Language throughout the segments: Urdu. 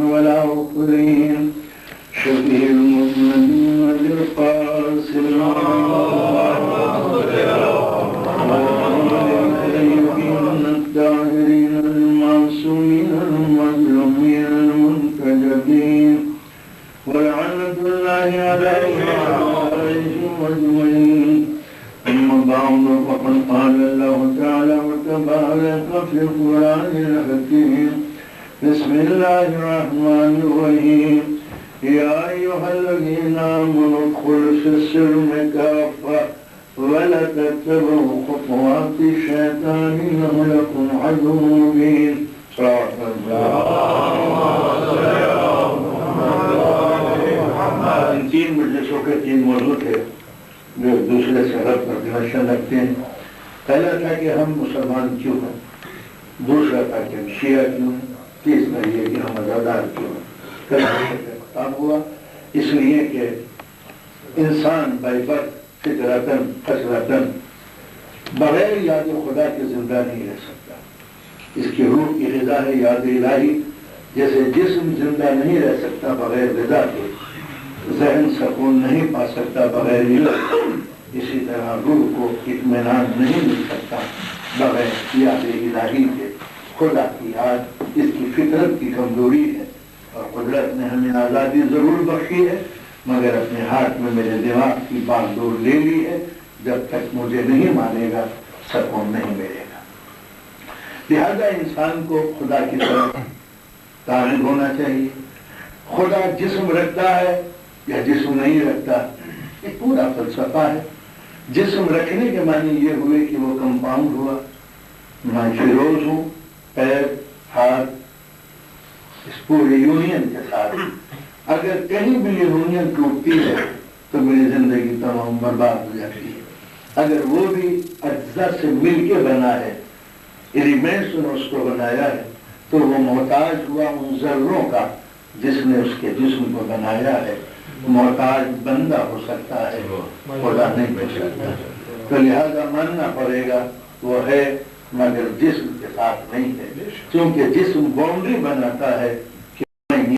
والآخرين شفيع المذنبين للقاسم الطاهرين المعصومين المظلومين المنتجبين ولعنة الله عليهم أجمعين. أما بعد فقد قال الله تعالى وتبارك في القرآن الحكيم بسم الله الرحمن الرحيم يا أيها الذين آمنوا ادخلوا في السلم كافة ولا تتبعوا خطوات الشيطان إنه لكم عدو مبين. صلوات الله. تین مجلسوں کے تین موضوع تھے جو دوسرے سے ربط اور کنیکشن رکھتے ہیں. پہلا تھا کہ ہم مسلمان کیوں ہیں، دوسرا تھا کہ ہم شیعہ کیوں ہیں، تیسرا یہ کہ ہم عزادار کیوں ہیں. خطاب ہوا اس لیے کہ انسان بائی برتھ فطرتاً فطرتاً بغیر یاد خدا کے زندہ نہیں رہ سکتا. اس کی روح کی غذا ہے یاد الہی. جیسے جسم زندہ نہیں رہ سکتا بغیر غذا کے، ذہن سکون نہیں پا سکتا بغیر علم، اسی طرح روح کو اطمینان نہیں مل سکتا بغیر یاد الہی کے. خدا کی یاد اس کی فطرت کی کمزوری ہے، اور قدرت نے ہمیں آزادی ضرور بخشی ہے مگر اپنے ہاتھ میں میرے دماغ کی بات دور لے لی ہے. جب تک مجھے نہیں مانے گا سکون نہیں ملے گا. لہذا انسان کو خدا کی طرف تابع ہونا چاہیے. خدا جسم رکھتا ہے یا جسم نہیں رکھتا، یہ پورا فلسفہ ہے. جسم رکھنے کے معنی یہ ہوئے کہ وہ کمپاؤنڈ ہوا. میں فیروز ہوں، پیر ہاتھ اس پورے یونین کے ساتھ. اگر کہیں بھی یہ یونین ٹوٹتی ہے تو میری زندگی تمام برباد ہو جاتی ہے. اگر وہ بھی اجزاء سے مل کے بنا ہے، ایلیمنٹس نے اس کو بنایا ہے، تو وہ محتاج ہوا ان ذروں کا جس نے اس کے جسم کو بنایا ہے. محتاج بندہ ہو سکتا ہے، خدا نہیں ہو سکتا. تو لہذا ماننا پڑے گا وہ ہے مگر جسم کے ساتھ نہیں ہے. کیونکہ جسم باؤنڈری بناتا ہے کہ میں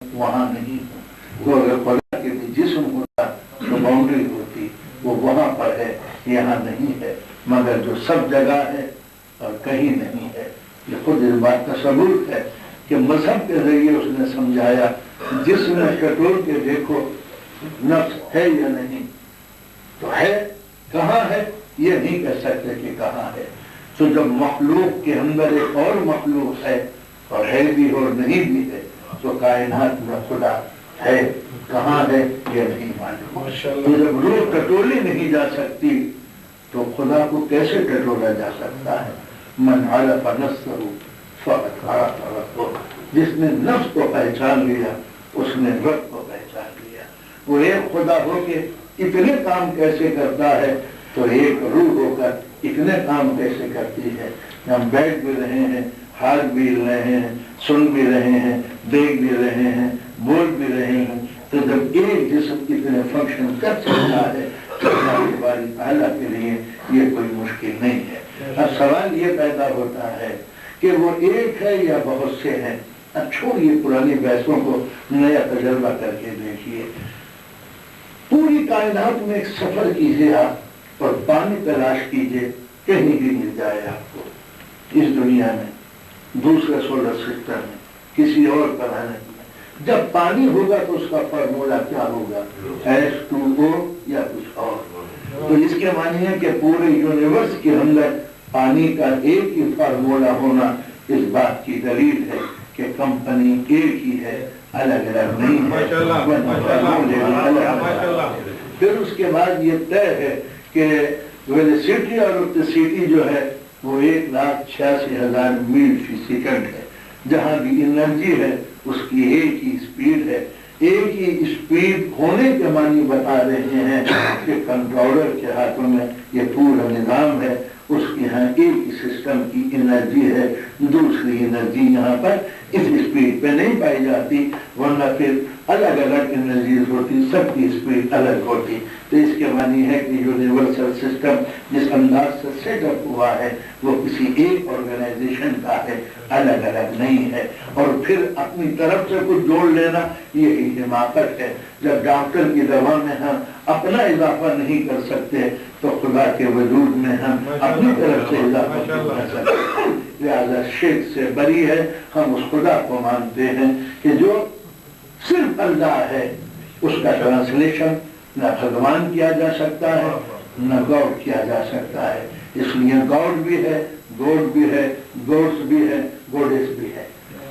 وہاں نہیں ہوں. وہ اگر خدا کے بھی جسم ہوتا تو باؤنڈری ہوتی، وہ وہاں پر ہے یہاں نہیں ہے. مگر جو سب جگہ ہے اور کہیں نہیں ہے. یہ خود اس بات کا ثبوت ہے کہ مذہب کے ذریعے اس نے سمجھایا جسم میں ٹٹول کے دیکھو نفس ہے یا نہیں. تو ہے، کہاں ہے یہ نہیں کہہ سکتے کہ کہاں ہے. تو جب مخلوق کے اندر ایک اور مخلوق ہے اور ہے بھی اور نہیں بھی ہے تو کائنات میں خدا ہے، کہاں ہے یہ نہیں معلوم. تو جب روح ٹٹولی نہیں جا سکتی تو خدا کو کیسے ٹٹولا جا سکتا ہے؟ من عرف نفسہ فقد عرف ربہ. جس نے نفس کو پہچان لیا اس نے رب کو پہچان لیا. وہ ایک خدا ہو کے اتنے کام کیسے کرتا ہے تو ایک روح ہو کر اتنے کام کیسے کرتی ہے. ہم بیٹھ بھی رہے ہیں، ہاتھ بھی رہے ہیں، سن بھی رہے ہیں، دیکھ بھی رہے ہیں، بول بھی رہے ہیں. تو جب ایک جسم اتنے فنکشن کر سکتا ہے تو ہماری باری تعالیٰ کے لیے یہ کوئی مشکل نہیں ہے. اب سوال یہ پیدا ہوتا ہے کہ وہ ایک ہے یا بہت سے ہیں. اب چھوڑیے پرانی بحثوں کو، نیا تجربہ کر کے دیکھیے. پوری کائنات میں ایک سفر کیجیے آپ اور پانی تلاش کیجیے، کہیں بھی مل جائے آپ کو. اس دنیا میں، دوسرے سولر سسٹم میں، کسی اور پلانٹ میں جب پانی ہوگا تو اس کا فارمولا کیا ہوگا؟ H2O یا کچھ اور. تو اس کے معنی ہے کہ پورے یونیورس کے اندر پانی کا ایک ہی فارمولا ہونا اس بات کی دلیل ہے کہ کمپنی ایک ہی ہے، الگ الگ نہیں ہے. پھر اس کے بعد یہ طے ہے کہ ویلوسٹی اور اوپیسٹی جو ہے وہ 1,86,000 میل فی سیکنڈ ہے. جہاں بھی انرجی ہے اس کی ایک ہی اسپیڈ ہے. ایک ہی اسپیڈ ہونے کے معنی بتا رہے ہیں کہ کنٹرولر کے ہاتھوں میں یہ پورا نظام ہے. اس کے یہاں ایک ہی سسٹم کی انرجی ہے، دوسری انرجی یہاں پر اس اسپیڈ پہ نہیں پائی جاتی، ورنہ پھر الگ الگ انرجیز ہوتی، سب کی اسپیڈ الگ ہوتی. تو اس کے معنی ہے کہ یونیورسل سسٹم جس انداز سے سیٹ اپ ہوا ہے وہ کسی ایک آرگنائزیشن کا ہے الگ الگ نہیں ہے، اور پھر اپنی طرف سے کچھ جوڑ لینا یہی حماقت ہے۔ جب ڈاکٹر کی دوا میں ہم اپنا اضافہ نہیں کر سکتے تو خدا کے وجود میں ہم اپنی طرف سے اضافہ کر سکتے ہیں۔ لہذا شرک سے بری ہے، ہم اس خدا کو مانتے ہیں کہ جو صرف اللہ ہے، اس کا ٹرانسلیشن نہ بھگوان کیا جا سکتا ہے نہ گاڈ کیا جا سکتا ہے، اس لیے گاڈ بھی ہے، گوڈ بھی ہے، گوڈس بھی ہے، گوڈس بھی ہے۔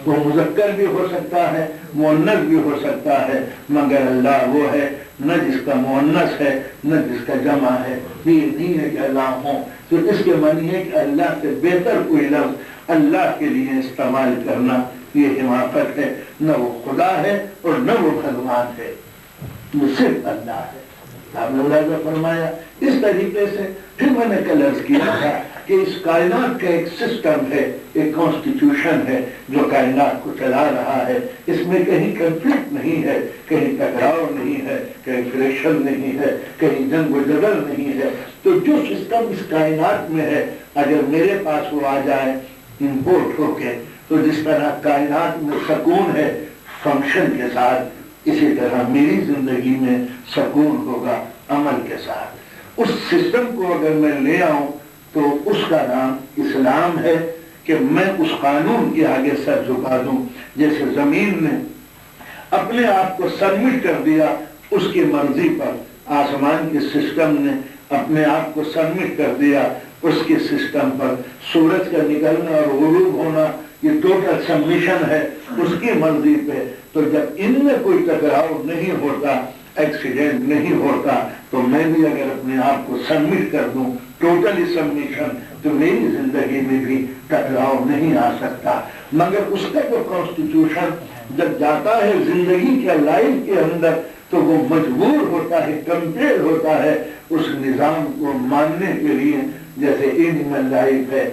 وہ مذکر بھی ہو سکتا ہے، مؤنث بھی ہو سکتا ہے، مگر اللہ وہ ہے نہ جس کا مؤنث ہے نہ جس کا جمع ہے۔ یہ نہیں ہے کہ اللہ ہوں، تو اس کے معنی ہے کہ اللہ سے بہتر کوئی لفظ اللہ کے لیے استعمال کرنا یہ حماقت ہے۔ نہ وہ خدا ہے اور نہ وہ بھگوان ہے، وہ صرف اللہ ہے۔ آپ نے ملاحظہ فرمایا اس طریقے سے۔ پھر میں نے کل عرض کیا تھا کہ اس کائنات کا ایک سسٹم ہے، ایک کانسٹیٹیوشن ہے جو کائنات کو چلا رہا ہے، اس میں کہیں کنفلکٹ نہیں ہے، کہیں ٹکراؤ نہیں ہے، کہیں فریکشن نہیں ہے، کہیں جنگ و جدل نہیں ہے۔ تو جو سسٹم اس کائنات میں ہے اگر میرے پاس وہ آ جائے امپورٹ ہو کے، تو جس طرح کائنات میں سکون ہے فنکشن کے ساتھ، اسی طرح میری زندگی میں سکون ہوگا عمل کے ساتھ۔ اس سسٹم کو اگر میں لے آؤں تو اس کا نام اسلام ہے کہ میں اس قانون کے آگے سر جھکا دوں۔ جیسے زمین نے اپنے آپ کو سبمٹ کر دیا اس کی مرضی پر، آسمان کے سسٹم نے اپنے آپ کو سبمٹ کر دیا اس کے سسٹم پر۔ سورج کا نکلنا اور غروب ہونا یہ ٹوٹل سبمیشن ہے اس کی مرضی پہ۔ تو جب ان میں کوئی ٹکراؤ نہیں ہوتا، ایکسیڈنٹ نہیں ہوتا، تو میں بھی اگر اپنے آپ کو سبمٹ کر دوں ٹوٹلی سبمیشن، تو میری زندگی میں بھی ٹکراؤ نہیں آ سکتا۔ مگر اس کا جو کانسٹیٹیوشن جب جاتا ہے زندگی کے لائف کے اندر تو وہ مجبور ہوتا ہے، کمپیل ہوتا ہے اس نظام کو ماننے کے لیے۔ جیسے اینیمل لائف ہے،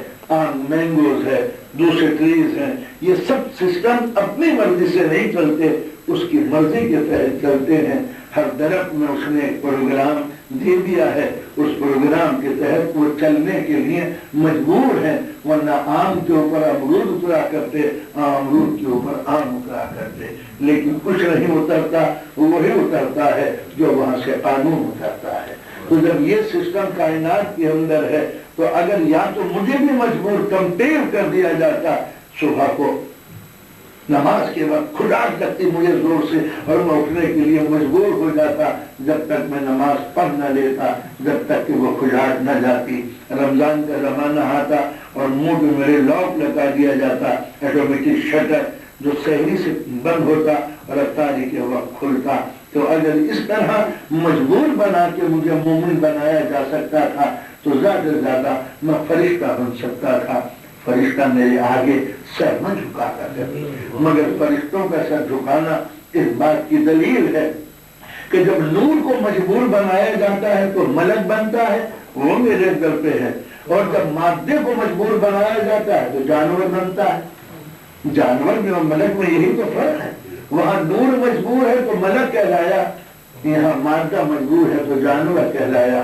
مینگوز ہے، دوسرے ٹریز ہیں، یہ سب سسٹم اپنی مرضی سے نہیں چلتے، اس کی مرضی کے تحت چلتے ہیں۔ ہر درخت میں اس نے ایک پروگرام دے دیا ہے، اس پروگرام کے تحت وہ چلنے کے لیے مجبور ہیں، ورنہ آم کے اوپر امرود اترا کرتے، امرود کے اوپر آم اترا کرتے، لیکن کچھ نہیں اترتا، وہی اترتا ہے جو وہاں سے قانون اترتا ہے۔ تو جب یہ سسٹم کائنات کے اندر ہے تو اگر یا تو مجھے بھی مجبور کمپیل کر دیا جاتا، صبح کو نماز کے وقت کھجاہٹ لگتی مجھے زور سے اور میں اٹھنے کے لیے مجبور ہو جاتا، جب تک میں نماز پڑھ نہ لیتا، جب تک کہ وہ کھجاہٹ نہ جاتی۔ رمضان کا زمانہ آتا اور منہ پہ میرے لاک لگا دیا جاتا، آٹومیٹک شٹر جو سحری سے بند ہوتا اور افطاری کے وقت کھلتا۔ تو اگر اس طرح مجبور بنا کے مجھے مومن بنایا جا سکتا تھا تو زیادہ سے زیادہ میں فرشتہ بن سکتا تھا۔ فرشتہ میرے آگے سر نہ جھکاتا کرتے، مگر فرشتوں کا سر جھکانا اس بات کی دلیل ہے کہ جب نور کو مجبور بنایا جاتا ہے تو ملک بنتا ہے، وہ میرے در پہ ہے، اور جب مادے کو مجبور بنایا جاتا ہے تو جانور بنتا ہے۔ جانور میں اور ملک میں یہی تو فرق ہے، وہاں نور مجبور ہے تو ملک کہلایا، یہاں مادہ مجبور ہے تو جانور کہلایا۔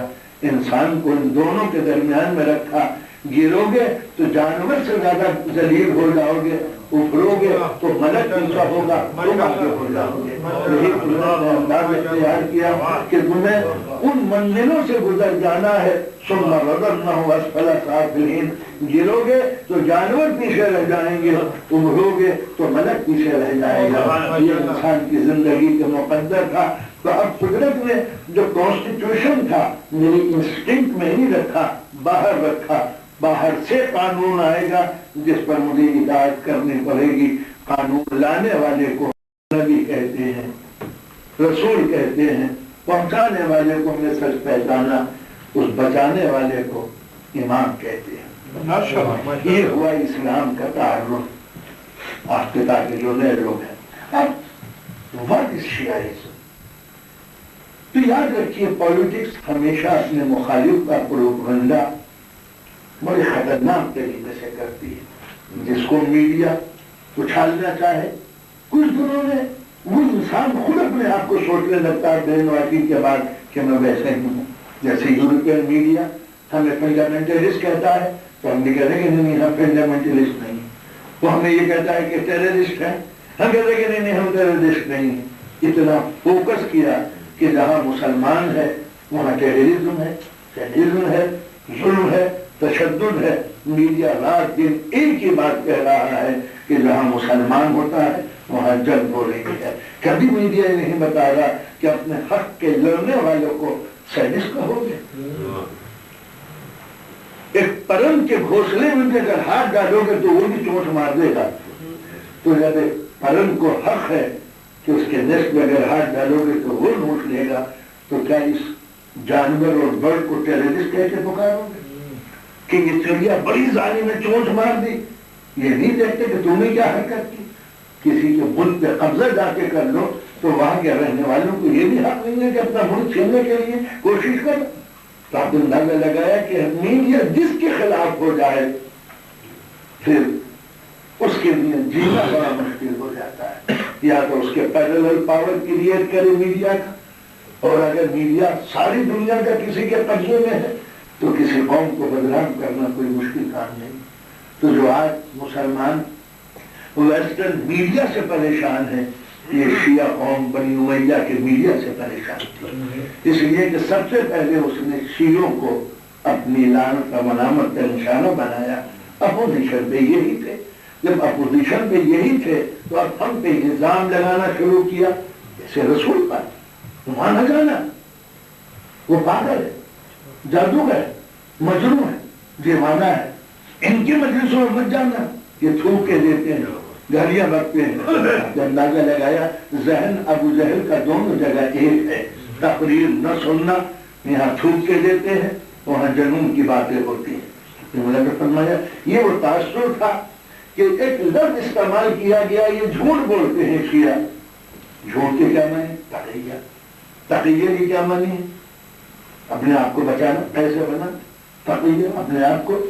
انسان کو ان دونوں کے درمیان میں رکھا، گرو گے تو جانور سے زیادہ ذلیل ہو جاؤ گے، ابھرو گے تو ملک جیسا ہوگا، تم آگے ہو جاؤ گے۔ یہی نے انداز اختیار کیا کہ تمہیں ان منزلوں سے گزر جانا ہے، ثم رددناه اسفل سافلین، گرو گے تو جانور پیچھے رہ جائیں گے، ابھرو گے تو ملک پیچھے رہ جائے گا۔ یہ انسان کی زندگی کا مقدر تھا۔ تو اب قدرت نے جو کانسٹیٹیوشن تھا میری انسٹنکٹ میں نہیں رکھا، باہر رکھا۔ باہر سے قانون آئے گا جس پر مجھے اطاعت کرنی پڑے گی۔ قانون لانے والے کو نبی کہتے ہیں، رسول کہتے ہیں، پہنچانے والے کو میں سچ پہچانا، اس بچانے والے کو امام کہتے ہیں۔ یہ ہوا اسلام کا تعارف۔ آفتہ کے جو نئے لوگ ہیں، اب واٹ از شیعیزم؟ تو یاد رکھیے پالیٹکس ہمیشہ اپنے مخالف کا پروپیگنڈا بڑے خطرناک طریقے سے کرتی ہے، جس کو میڈیا اچھالنا چاہے۔ کچھ دنوں میں وہ انسان خود اپنے آپ کو سوچنے لگتا ہے بین واقعی کے بعد کہ میں ویسے ہی ہوں۔ جیسے یورپین میڈیا ہمیں فنڈامنٹلسٹ کہتا ہے تو ہم بھی کہہ رہے ہیں کہ نہیں، ہم فنڈامنٹلسٹ نہیں، وہ ہمیں یہ کہتا ہے کہ ٹیررسٹ ہے، ہم کہتے ہیں کہ نہیں ہم ٹیررسٹ نہیں ہیں۔ اتنا فوکس کیا کہ جہاں مسلمان ہے وہاں ٹیررزم ہے، ٹیررزم ہے، ظلم ہے، تشدد ہے۔ میڈیا رات دن ایک ہی بات کہہ رہا ہے کہ جہاں مسلمان ہوتا ہے وہاں جنگ ہو رہی ہے۔ کبھی میڈیا یہ نہیں بتا رہا کہ اپنے حق کے لڑنے والوں کو سائنس کہو گے؟ ایک پرند کے گھونسلے میں بھی اگر ہاتھ ڈالو گے تو وہ بھی چونچ مار دے گا۔ تو جب ایک پرند کو حق ہے کہ اس کے نیسٹ میں اگر ہاتھ ڈالو گے تو وہ نوچ لے گا، تو کیا اس جانور اور برڈ کو ٹیررسٹ کہہ کے پکارو گے کہ یہ چڑیا بڑی ظالم نے چونچ مار دی؟ یہ نہیں دیکھتے کہ تم نے کیا حرکت کی؟ کسی کے ملک پہ قبضہ جا کے کر لو تو وہاں کے رہنے والوں کو یہ بھی حق نہیں ہے کہ اپنا ملک چھیننے کے لیے کوشش کرو۔ تو آپ نے اندازہ لگایا کہ میڈیا جس کے خلاف ہو جائے پھر اس کے لیے جینا بڑا مشکل ہو جاتا ہے۔ یا تو اس کے پیرلل پاور کریٹ کرے میڈیا کا، اور اگر میڈیا ساری دنیا کا کسی کے قبضے میں ہے تو کسی قوم کو بدنام کرنا کوئی مشکل کام نہیں۔ تو جو آج مسلمان ویسٹرن میڈیا سے پریشان ہے، یہ شیعہ قوم بنی امیہ کے میڈیا سے پریشان تھی، اس لیے کہ سب سے پہلے اس نے شیعوں کو اپنی لعنت و ملامت کا نشانہ بنایا۔ اپوزیشن پہ یہی تھے، جب اپوزیشن پہ یہی تھے تو اب ہم پہ الزام لگانا شروع کیا، جیسے رسول پاک وہاں نہ جانا، وہ پاگل ہے، جادوگر ہے، مجنون ہے، دیوانہ ہے، ان کی مجلسوں میں مت جانا، یہ تھوک کے دیتے ہیں، گالیاں بکتے ہیں۔ جب اندازہ لگایا ذہن ابو جہل کا دونوں جگہ ایک ہے، تقریر نہ سننا، یہاں تھوک کے دیتے ہیں، وہاں جنون کی باتیں ہوتی ہیں۔ مولانا نے فرمایا یہ وہ تاثر تھا کہ ایک لفظ استعمال کیا گیا، یہ جھوٹ بولتے ہیں شیعہ۔ جھوٹ کے کیا معنی؟ تقیہ۔ تقیہ کی کیا معنی ہے؟ اپنے آپ کو بچانا، کیسے بنا؟ تقیہ اپنے آپ کو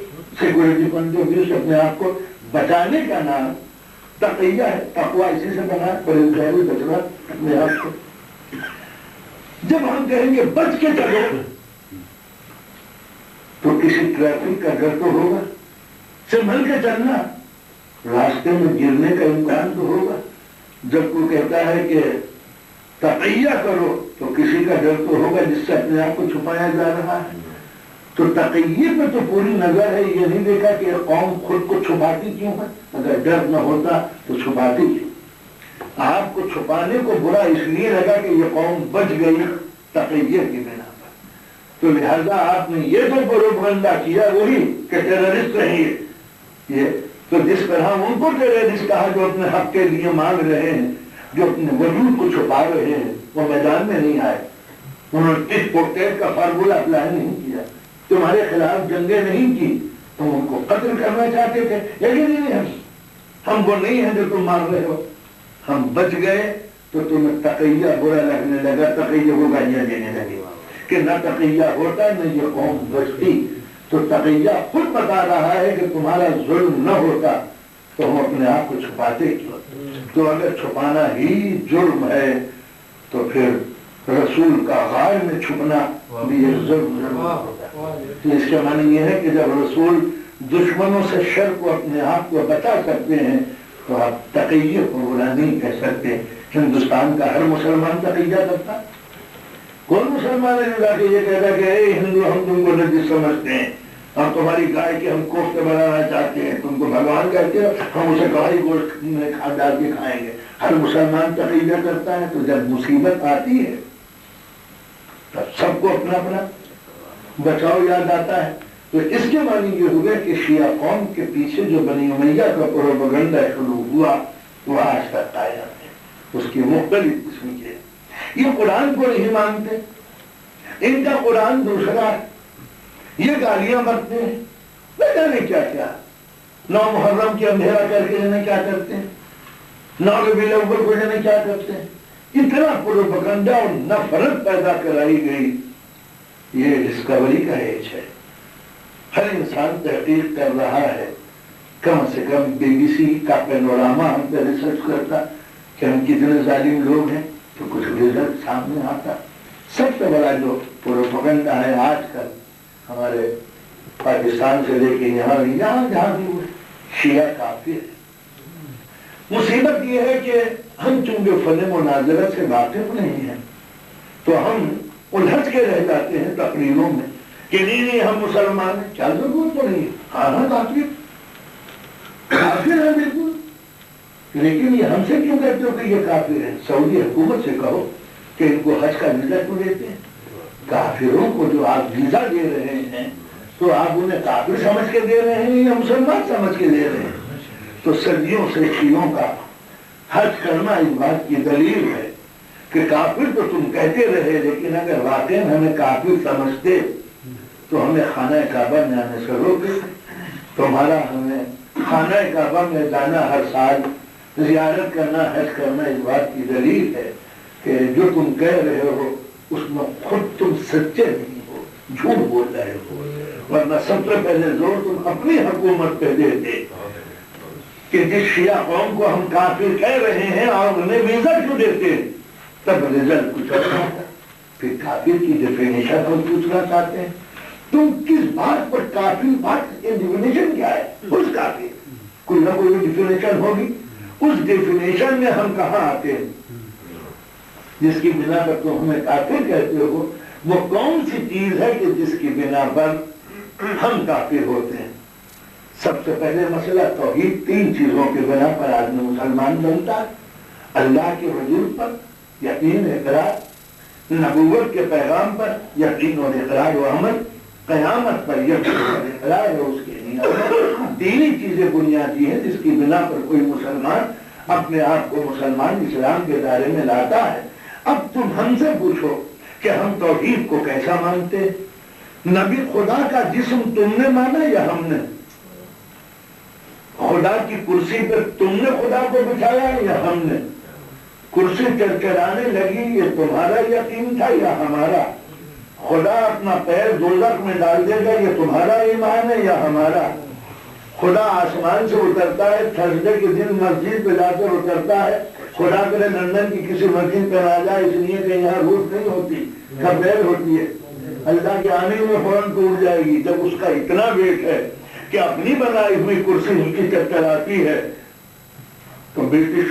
سیکورٹی پوائنٹ آف ویو سے اپنے آپ کو بچانے کا نام تقیہ ہے۔ تقویٰ اسی سے بنا، پرہیزگاری بچنا اپنے آپ کو۔ جب ہم کہیں گے بچ کے چلو تو کسی ٹریفک کا ڈر تو ہوگا، سنبھل کے چلنا، راستے میں گرنے کا امکان تو ہوگا۔ جب کوئی کہتا ہے کہ تقیہ کرو تو کسی کا ڈر تو ہوگا جس سے اپنے آپ کو چھپایا جا رہا ہے۔ تو تقیہ پہ تو پوری نظر ہے، یہ نہیں دیکھا کہ قوم خود کو چھپاتی کیوں ہے؟ اگر ڈر نہ ہوتا تو چھپاتی کیوں؟ آپ کو چھپانے کو برا اس لیے لگا کہ یہ قوم بچ گئی تقیہ کی بنا پر، تو لہذا آپ نے یہ جو پروپگنڈا کیا وہی کہ ٹیررسٹ رہیے۔ یہ تو جس طرح ان کو ٹیررسٹ کہا جو اپنے حق کے لیے مانگ رہے ہیں، جو اپنے وجود کو چھپا رہے ہیں، وہ میدان میں نہیں آئے، انہوں نے ٹٹ فور ٹیٹ کا فارمولہ اپلائی نہیں کیا، تمہارے خلاف جنگیں نہیں کی، تم ان کو قتل کرنا چاہتے تھے، لیکن نہیں، ہم وہ نہیں ہیں جو تم مان رہے ہو، ہم بچ گئے تو تمہیں تقیہ برا لگنے لگا، تقیہ کو گالیاں دینے لگے کہ نہ تقیہ ہوتا نہ یہ قوم بچتی۔ تو تقیہ خود بتا رہا ہے کہ تمہارا ظلم نہ ہوتا تو ہم اپنے آپ کو چھپاتے کیوں؟ تو اگر چھپانا ہی جرم ہے تو پھر رسول کا غار میں چھپنا بھی ایک ظلم ہوتا ہے۔ تو اس کا معنی یہ ہے کہ جب رسول دشمنوں سے شر کو اپنے آپ کو بچا سکتے ہیں تو آپ تقیہ کو برا نہیں کہہ سکتے۔ ہندوستان کا ہر مسلمان تقیہ کرتا، کون مسلمان ہے جو کہ یہ کہتا کہ اے ہندو ہم تم کو نجس سمجھتے ہیں، ہم تمہاری گائے کے ہم کوفتے بنانا چاہتے ہیں، تم کو بھگوان کہتے ہو، ہم اسے گائے گوشت میں ڈال کے کھائیں گے۔ ہر مسلمان تقیہ کرتا ہے، تو جب مصیبت آتی ہے تب سب کو اپنا اپنا بچاؤ یاد آتا ہے۔ تو اس کے معنی یہ ہوگا کہ شیعہ قوم کے پیچھے جو بنی امیہ کا پروپیگنڈا شروع ہوا وہ آج تک قائم ہے، اس کی مختلف قسم کے۔ یہ قرآن کو نہیں مانتے، ان کا قرآن دوسرا ہے، یہ گالیاں بکتے ہیں، نہ جانے کیا کیا، 9 محرم کی اندھیرا کر کے جانے کیا کرتے ہیں، 9 ربیع الاول کو جانے کیا کرتے ہیں، اتنا پروپیگنڈا اور نفرت پیدا کرائی گئی۔ یہ ڈسکوری کا ایج ہے، ہر انسان تحقیق کر رہا ہے، کم سے کم BBC کا پینوراما ہم پہ ریسرچ کرتا کہ ہم کتنے ظالم لوگ ہیں تو کچھ رزلٹ سامنے آتا۔ سب سے بڑا جو پروپیگنڈا ہے آج کل ہمارے پاکستان سے لے کے یہاں جہاں بھی ہوئے، شیعہ کافر ہے، مصیبت یہ ہے کہ ہم چونکہ فن مناظرت سے واقف نہیں ہیں تو ہم الجھ کے رہ جاتے ہیں تقریروں میں کہ نہیں ہم مسلمان ہیں. کیا ضرورت تو نہیں ہے. ہاں کافر ہے بالکل. لیکن یہ ہم سے کیوں کہتے ہو کہ یہ کافر ہیں؟ سعودی حکومت سے کہو کہ ان کو حج کا ویزا کیوں دیتے ہیں؟ کافروں کو جو آپ ویزا دے رہے ہیں تو آپ انہیں کافر سمجھ کے دے رہے ہیں یا مسلمان سمجھ کے دے رہے ہیں؟ تو صدیوں سے شیعوں کا حج کرنا اس بات کی دلیل ہے کہ کافر تو تم کہتے رہے، لیکن اگر واقعی ہمیں کافر سمجھتے تو ہمیں خانہ کعبہ میں آنے سے روکے. تمہارا ہمیں خانہ کعبہ میں جانا ہر سال زیارت کرنا حج کرنا اس بات کی دلیل ہے کہ جو تم کہہ رہے ہو اس میں خود تم سچے نہیں ہو، جھوٹ بول رہے ہو. ورنہ سب سے پہلے زور تم اپنی حکومت پہ دیتے کہ جس شیعہ قوم کو ہم کافر کہہ رہے ہیں اور انہیں ویزا کیوں دیتے، تب رزلٹ کچھ اور ہوتا. پھر کافر کی ڈیفینیشن ہم پوچھنا چاہتے ہیں تم کس بات پر کافر، بات یہ ڈیفینیشن کیا ہے اس کافر؟ کوئی نہ کوئی ڈیفینیشن ہوگی. اس ڈیفینیشن میں ہم کہاں آتے ہیں؟ جس کی بنا پر تم ہمیں کافر کہتے ہو وہ کون سی چیز ہے کہ جس کی بنا پر ہم کافر ہوتے ہیں؟ سب سے پہلے مسئلہ توحید. 3 چیزوں کے بنا پر آدمی مسلمان بنتا ہے: اللہ کے وجود پر یقین اقرار، نبوت کے پیغام پر یقین اور اقرار و عمل، قیامت پر یقین اور اقرار اور اس کے عمل. 3 ہی چیزیں بنیادی ہیں جس کی بنا پر کوئی مسلمان اپنے آپ کو مسلمان اسلام کے دائرے میں لاتا ہے. اب تم ہم سے پوچھو کہ ہم توحید کو کیسا مانتے؟ نبی خدا کا جسم تم نے مانا یا ہم نے؟ خدا کی کرسی پر تم نے خدا کو بٹھایا یا ہم نے؟ کرسی چرچرانے لگی یہ تمہارا یقین تھا یا ہمارا؟ خدا اپنا پیر دوزخ میں ڈال دے گا یہ تمہارا ایمان ہے یا ہمارا؟ خدا آسمان سے اترتا ہے تھرسڈے کے دن مسجد پہ جا کر اترتا ہے. خدا کرے لندن کی کسی مسجد پہ نہ جائے اس لیے کہ یہاں روح نہیں ہوتی، کبیر ہوتی ہے. اللہ کے آنے میں فوراً ٹوٹ جائے گی. جب اس کا اتنا ویٹ ہے کہ اپنی بنائی ہوئی کرسی اس کی چرچراتی ہے تو برٹش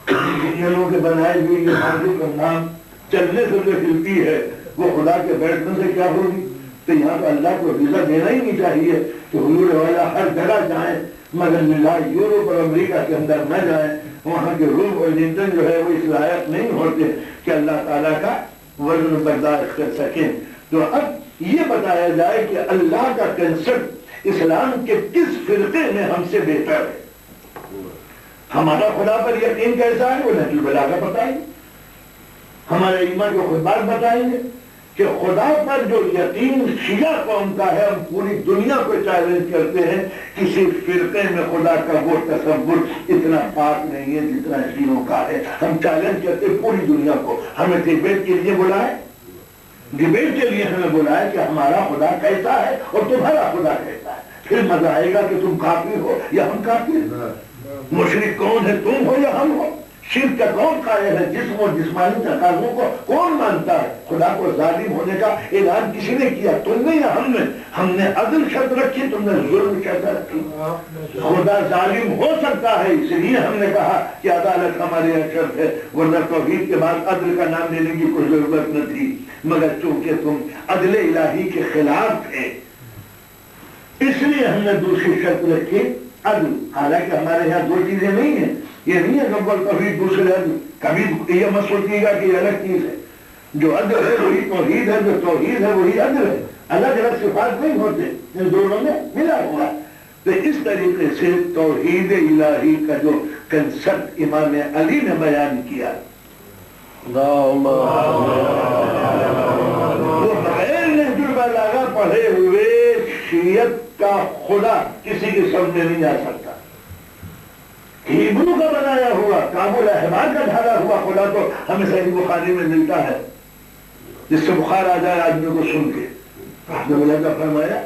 انجینئروں کے بنائے ہوئے یہ مسجد کا نام چلنے سے جو ہلتی ہے وہ خدا کے بیٹھنے سے کیا ہوگی؟ تو یہاں تو اللہ کو ویزا دینا ہی نہیں چاہیے کہ حضور والا ہر جگہ جائیں مگر ملا یورپ اور امریکہ کے اندر نہ جائیں. وہاں کے روم اور لنٹن جو ہے وہ اس لائق نہیں ہوتے کہ اللہ تعالیٰ کا وزن برداشت کر سکیں. تو اب یہ بتایا جائے کہ اللہ کا کنسپٹ اسلام کے کس فرقے میں ہم سے بہتر ہے. ہمارا خدا پر یقین کیسا ہے وہ نبی البلاغہ بتائیں گے. ہمارے ایمان کو خود بات بتائیں گے کہ خدا پر جو یقین شیعہ قوم کا ہے ہم پوری دنیا کو چیلنج کرتے ہیں کسی فرقے میں خدا کا وہ تصور اتنا پاک نہیں ہے جتنا شیعوں کا ہے. ہم چیلنج کرتے ہیں پوری دنیا کو. ہمیں ڈیبیٹ کے لیے بلائے، ڈیبیٹ کے لیے ہمیں بلائے کہ ہمارا خدا کیسا ہے اور تمہارا خدا کیسا ہے. پھر مزہ آئے گا کہ تم کافر ہو یا ہم کافر. مشرک کون ہے، تم ہو یا ہم ہو؟ شرک کا کون قائل ہے؟ جسم اور جسمانی تقاضوں کو کون مانتا ہے؟ خدا کو ظالم ہونے کا اعلان کسی نے کیا؟ تم نے یا ہم نے؟ ہم نے عدل شرط رکھی، تم نے ظلم شرط رکھی. خدا ظالم ہو سکتا ہے اس لیے ہم نے کہا کہ عدالت ہمارے یہاں شرط ہے، ورنہ توحید کے بعد عدل کا نام لینے کی کوئی ضرورت نہ تھی. مگر چونکہ تم عدل الہی کے خلاف تھے اس لیے ہم نے دوسری شرط رکھی عدل. حالانکہ ہمارے یہاں 2 چیزیں نہیں ہیں. یہ نہیں ہے اول توحید دوسرے عدل. کبھی یہ مت سوچیے گا کہ یہ الگ چیز ہے. جو عدل ہے وہی توحید ہے، جو توحید ہے وہی عدل ہے. الگ الگ صفات نہیں ہوتے، ان دونوں میں ملا ہوا. تو اس طریقے سے توحید الہی کا جو کنسپٹ امام علی نے بیان کیا وہ بغیر نہج البلاغہ پڑھے ہوئے شیعت کا خدا کسی کے سامنے نہیں آ سکتا. ہیبرو کا بنایا ہوا کابل احبار کا ڈھالا ہوا خدا تو ہمیں صحیح بخاری میں ملتا ہے جس سے بخار آ جائے آدمی کو سن کے. آپ نے فرمایا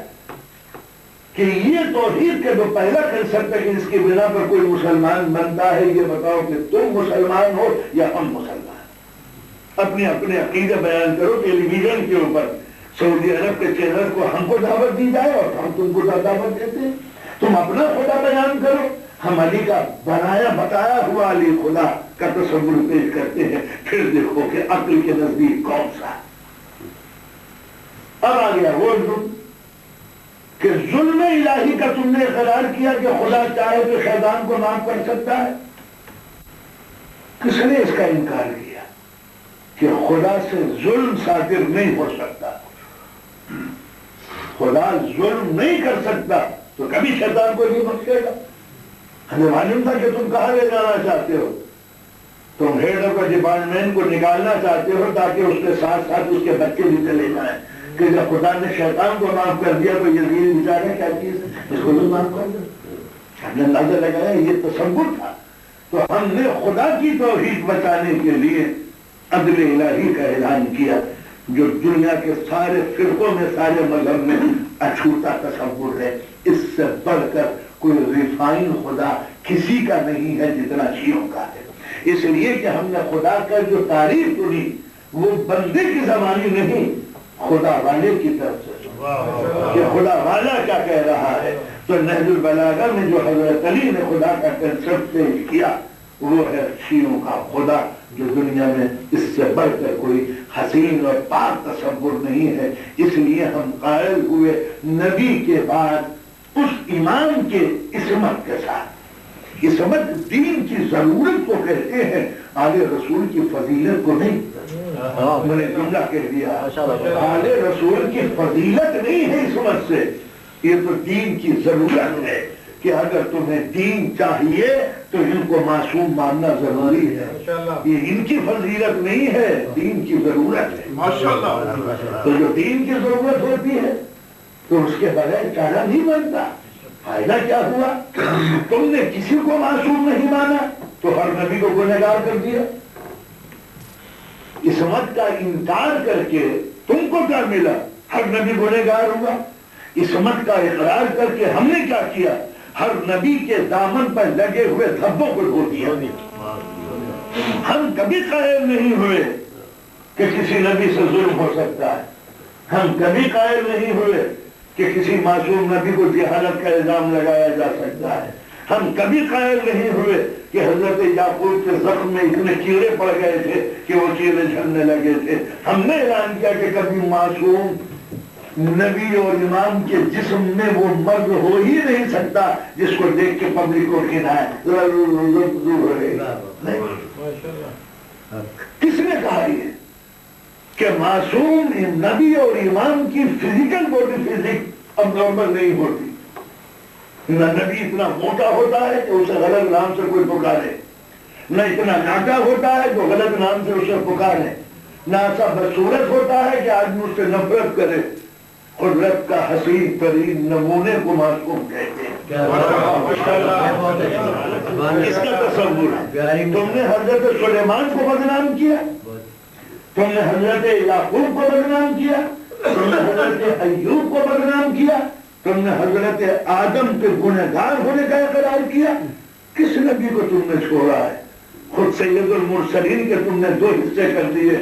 کہ یہ توحید کا جو پہلا کنسپٹ ہے کہ اس کی بنا پر کوئی مسلمان بنتا ہے، یہ بتاؤ کہ تم مسلمان ہو یا ہم مسلمان. اپنے اپنے عقیدے بیان کرو ٹیلی ویژن کے اوپر. سعودی عرب کے چینل کو ہم کو دعوت دی جائے اور ہم تم کو دعوت دیتے ہیں. تم اپنا خدا بیان کرو. ہم علی کا بنایا بتایا ہوا علی خدا کا تصور پیش کرتے ہیں، پھر دیکھو کہ عقل کے نزدیک کون سا ہے۔ اب آ گیا وہ ظلم کہ ظلم الہی کا تم نے اقرار کیا کہ خدا چاہے تو شیطان کو معاف کر سکتا ہے۔ کس نے اس کا انکار کیا کہ خدا سے ظلم صادر نہیں ہو سکتا، خدا ظلم نہیں کر سکتا تو کبھی شیطان کو نہیں بخشے گا۔ ہمیں معلوم تھا کہ تم کہاں لے جانا چاہتے ہو، تم ہیڈ آف ڈپارٹمنٹ کو نکالنا چاہتے ہو تاکہ اس کے ساتھ ساتھ اس کے بچے بھی چلے جائیں، کہ جب خدا نے شیطان کو معاف کر دیا تو یزید بیچارہ کیا چیز ہے، اس کو بھی معاف کر دیا۔ ہم نے اندازہ لگایا یہ تصور تھا، تو ہم نے خدا کی توحید بچانے کے لیے عدل الہی کا اعلان کیا، جو دنیا کے سارے فرقوں میں سارے مذہب میں اچھوتا تصور ہے۔ اس سے بڑھ کر کوئی ریفائن خدا کسی کا نہیں ہے جتنا شیعوں کا ہے، اس لیے کہ ہم نے خدا کا جو تعریف سنی وہ بندے کی زبانی نہیں، خدا والے کی طرف سے کہ خدا والا کیا کہہ رہا ہے۔ تو نہج البلاغہ میں جو حضرت علی نے خدا کا کنسپٹ پیش کیا وہ ہے شیعوں کا خدا، جو دنیا میں اس سے بڑھ کر کوئی حسین اور پاک تصور نہیں ہے۔ اس لیے ہم قائل ہوئے نبی کے بعد اس امام کے عصمت کے ساتھ۔ عصمت دین کی ضرورت کو کہتے ہیں، آل رسول کی فضیلت کو نہیں۔ میں نے جملہ کہہ دیا، آل رسول کی فضیلت نہیں ہے عصمت سے، یہ تو دین کی ضرورت ہے کہ اگر تمہیں دین چاہیے تو ان کو معصوم ماننا ضروری ہے۔ یہ ان کی فضیلت نہیں ہے، دین کی ضرورت ہے۔ تو جو دین کی ضرورت ہوتی ہے تو اس کے بغیر چارہ نہیں بنتا۔ فائدہ کیا ہوا؟ تم نے کسی کو معصوم نہیں مانا تو ہر نبی کو گنہگار کر دیا۔ عصمت کا انکار کر کے تم کو کیا ملا؟ ہر نبی گنہگار ہوا۔ عصمت کا اقرار کر کے ہم نے کیا کیا؟ ہر نبی کے دامن پر لگے ہوئے دھبوں کو دھو دیا۔ ہم کبھی قائل نہیں ہوئے کہ کسی نبی سے ظلم ہو سکتا ہے، ہم کبھی قائل نہیں ہوئے کہ کسی معصوم نبی کو جہالت کا الزام لگایا جا سکتا ہے، ہم کبھی قائل نہیں ہوئے کہ حضرت یعقوب کے زخم میں اتنے کیڑے پڑ گئے تھے کہ وہ کیڑے جھڑنے لگے تھے۔ ہم نے اعلان کیا کہ کبھی معصوم نبی اور امام کے جسم میں وہ مرض ہو ہی نہیں سکتا جس کو دیکھ کے پبلک کو کھنائے۔ کس نے کہا یہ کہ معصوم نبی اور امام کی فزیکل باڈی فزک اب نارمل نہیں ہوتی؟ نہ نبی اتنا موٹا ہوتا ہے کہ اسے غلط نام سے کوئی پکارے، نہ اتنا ناٹا ہوتا ہے جو غلط نام سے اسے پکارے، نہ ایسا بدصورت ہوتا ہے کہ آدمی اس سے نفرت کرے۔ قدرت کا حسین ترین نمونے کو معصوم کہتے ہیں۔ اس کا تصور ہے۔ تم نے حضرت سلیمان کو بدنام کیا، تم نے حضرت یعقوب کو بدنام کیا، تم نے حضرت ایوب کو بدنام کیا، تم نے حضرت آدم کے گنہگار ہونے کا اقرار کیا۔ کس نبی کو تم نے چھوڑا ہے؟ خود سید المرسلین کے تم نے دو حصے کر دیے،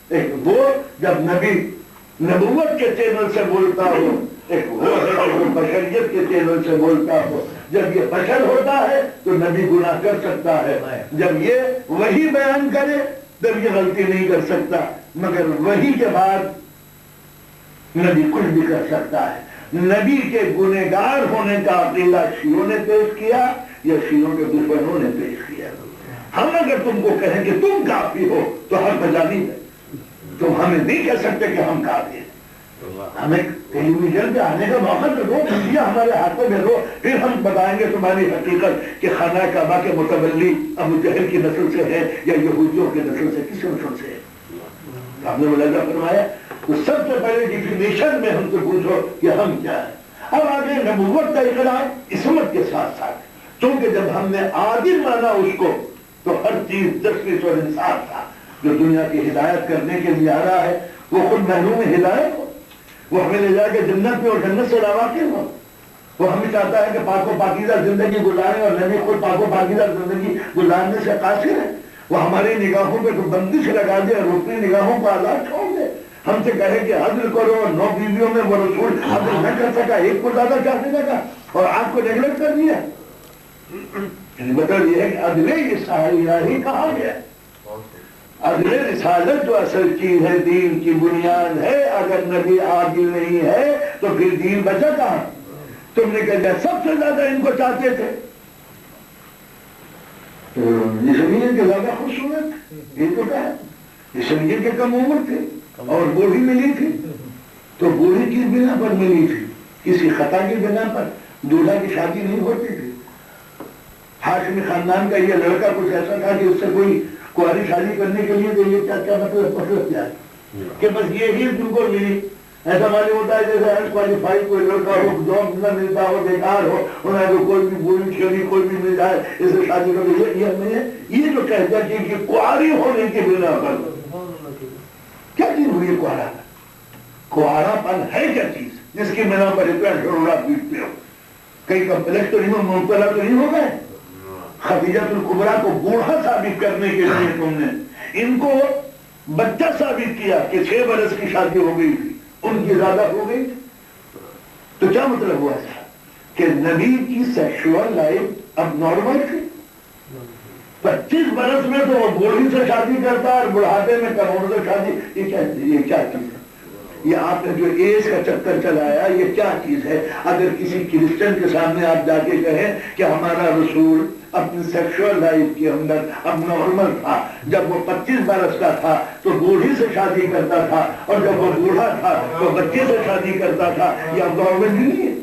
ایک وہ جب نبی نبوت کے چینل سے بولتا ہو، ایک وہ ہے جو بشریت کے چینل سے بولتا ہو۔ جب یہ بشر ہوتا ہے تو نبی گناہ کر سکتا ہے، جب یہ وہی بیان کرے تب یہ غلطی نہیں کر سکتا، مگر وہی کے بعد نبی کچھ بھی کر سکتا ہے۔ نبی کے گنہگار ہونے کا عقیدہ شیعوں نے پیش کیا یا شیعوں کے دشمنوں نے پیش کیا؟ ہم اگر تم کو کہیں کہ تم کافی ہو تو حق بجانی ہے، تم ہمیں نہیں کہہ سکتے کہ ہم کافی ہیں۔ ہمیں ٹیلی ویژن پہ آنے کا موقع تو دو، میڈیا ہمارے ہاتھوں میں دو، پھر ہم بتائیں گے تمہاری حقیقت کہ خانہ کعبہ کے متولی ابو جہل کی نسل سے ہے یا یہودیوں کی نسل سے، کس نسل سے ہے؟ ہم نے ملاحظہ فرمایا تو سب سے پہلے ڈیفینیشن میں ہم سے پوچھو کہ ہم کیا ہیں۔ اب آگے نبوت کا اقرار عصمت کے ساتھ ساتھ، چونکہ جب ہم نے عادل مانا اس کو تو ہر چیز جسٹس اور انصاف تھا۔ جو دنیا کی ہدایت کرنے کے لیے آ رہا ہے وہ خود محروم ہدایت ہو، وہ ہمیں لے جا کے جنت میں اور جنت سے لاواقف ہو، وہ ہمیں چاہتا ہے کہ پاک و پاکیزہ زندگی گزارے اور نبی خود پاک و پاکیزہ زندگی گزارنے سے قاصر ہے۔ وہ ہماری نگاہوں پہ کوئی بندش لگا دے اور اپنی نگاہوں کو آزاد چھوڑ دے، ہم سے کہے کہ عدل کرو، 9 بیویوں میں وہ رسول عدل نہ کر سکا، ایک کو زیادہ چاہنے لگا اور آپ کو نیگلیکٹ کر دیا۔ یعنی مطلب یہ ہے کہ عدل الہی کہا گیا. عدل رسالت جو اصل چیز ہے، دین کی بنیاد ہے، اگر نبی عادل نہیں ہے تو پھر دین بچا کہاں؟ تم نے کہا سب سے زیادہ ان کو چاہتے تھے، اس لیے کہ زیادہ خوبصورت ان کو کہا، اس لیے کہ کم عمر تھے اور بوڑھی ملی تھی، تو بوڑھی کس بنا پر ملی تھی؟ کسی خطا کی بنا پر. دولہا کی شادی نہیں ہوتی تھی. ہاشمی خاندان کا یہ لڑکا کچھ ایسا تھا کہ اس سے کوئی کاری شادی کرنے کے لیے تو یہ کیا مطلب کیا ہے کہ بس یہی تم کو ملی. ایسا معلوم ہوتا ہے جیسے انکوالیفائی کوئی لڑکا ہو، جاب نہ ملتا ہو، بیکار ہو، انہیں کو کوئی بھی بولی چھوڑی کوئی بھی مل جائے اس سے شادی کر. یہ جو کہتا ہے کہ کاری ہونے کے بنا پر کیا چیز ہوئی کوارا؟ کوارا پن ہے کیا چیز جس کی بنا پر اتنا ضرورت پیٹتے ہو؟ کئی کمپلیکس تو نہیں مبتلا تو نہیں ہو گئے؟ خدیجہ الکبریٰ کو بوڑھا ثابت کرنے کے لیے تم نے ان کو بچہ ثابت کیا کہ 6 برس کی شادی ہو گئی تھی، ان کی زیادہ ہو گئی تھی. تو کیا مطلب ہوا تھا کہ نبی کی سیکشول لائف اب نارمل تھی. 25 برس میں تو وہ بوڑھی سے شادی کرتا اور بڑھاپے میں کروڑ سے شادی. یہ کیا چیز ہے؟ یہ آپ نے جو ایج کا چکر چلایا یہ کیا چیز ہے؟ اگر کسی کرسچن کے سامنے آپ جا کے کہیں کہ ہمارا رسول اپنی سیکشول لائف کے اندر اب نارمل تھا، جب وہ 25 برس کا تھا تو بوڑھی سے شادی کرتا تھا، اور جب وہ بوڑھا تھا تو بچے سے شادی کرتا تھا، یہ اب نارمل نہیں ہے.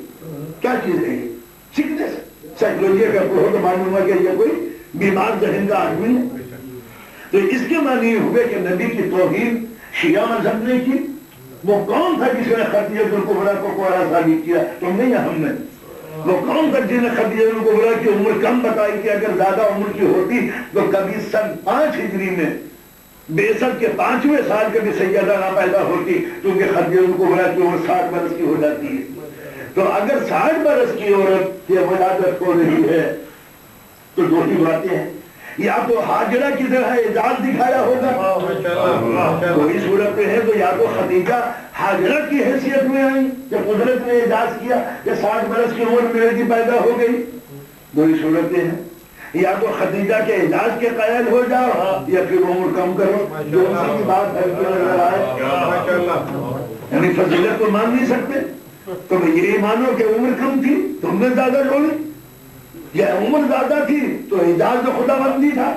کیا چیز ہے یہ؟ سکنس سائیکولوجی کا پڑھو تو معلوم ہوا کہ یہ کوئی بیمار ذہن کا آدمی ہے. تو اس کے معنی یہ ہوئے کہ نبی کی توہین شیعہ مذہب نے کی. وہ کون تھا جس نے خدیجہ الکبریٰ کو کوارا ثابت کیا؟ تم نے یا ہم نے؟ وہ کون تھا جس نے خدیجہ الکبریٰ کی عمر کم بتائی کہ اگر زیادہ عمر کی ہوتی تو کبھی سن 5 ہجری میں بعثت کے 5ویں سال کے بھی سیدہ نہ پیدا ہوتی، کیونکہ خدیجہ الکبریٰ کی عمر 60 برس کی ہو جاتی ہے. تو اگر 60 برس کی عورت کی ولادت ہو رہی ہے تو 2 ہی باتیں ہیں، یا تو حاجرہ کی طرح اعجاز دکھایا ہوگا، کوئی صورت میں ہے تو یا تو خدیجہ حاجرہ کی حیثیت میں آئی کہ قدرت نے اعجاز کیا کہ 60 برس کی عمر میں بیٹی پیدا ہو گئی. 2 ہی صورتیں ہیں، یا تو خدیجہ کے اعجاز کے قائل ہو جاؤ یا پھر عمر کم کرو. جو اسی کی بات ہے کہ نظر آئے، یعنی فضیلت تو مان نہیں سکتے. تم یہ مانو کہ عمر کم تھی تم نے زیادہ ڈولی، یا عمر زیادہ تھی تو اعجاز تو خدا بندی تھا.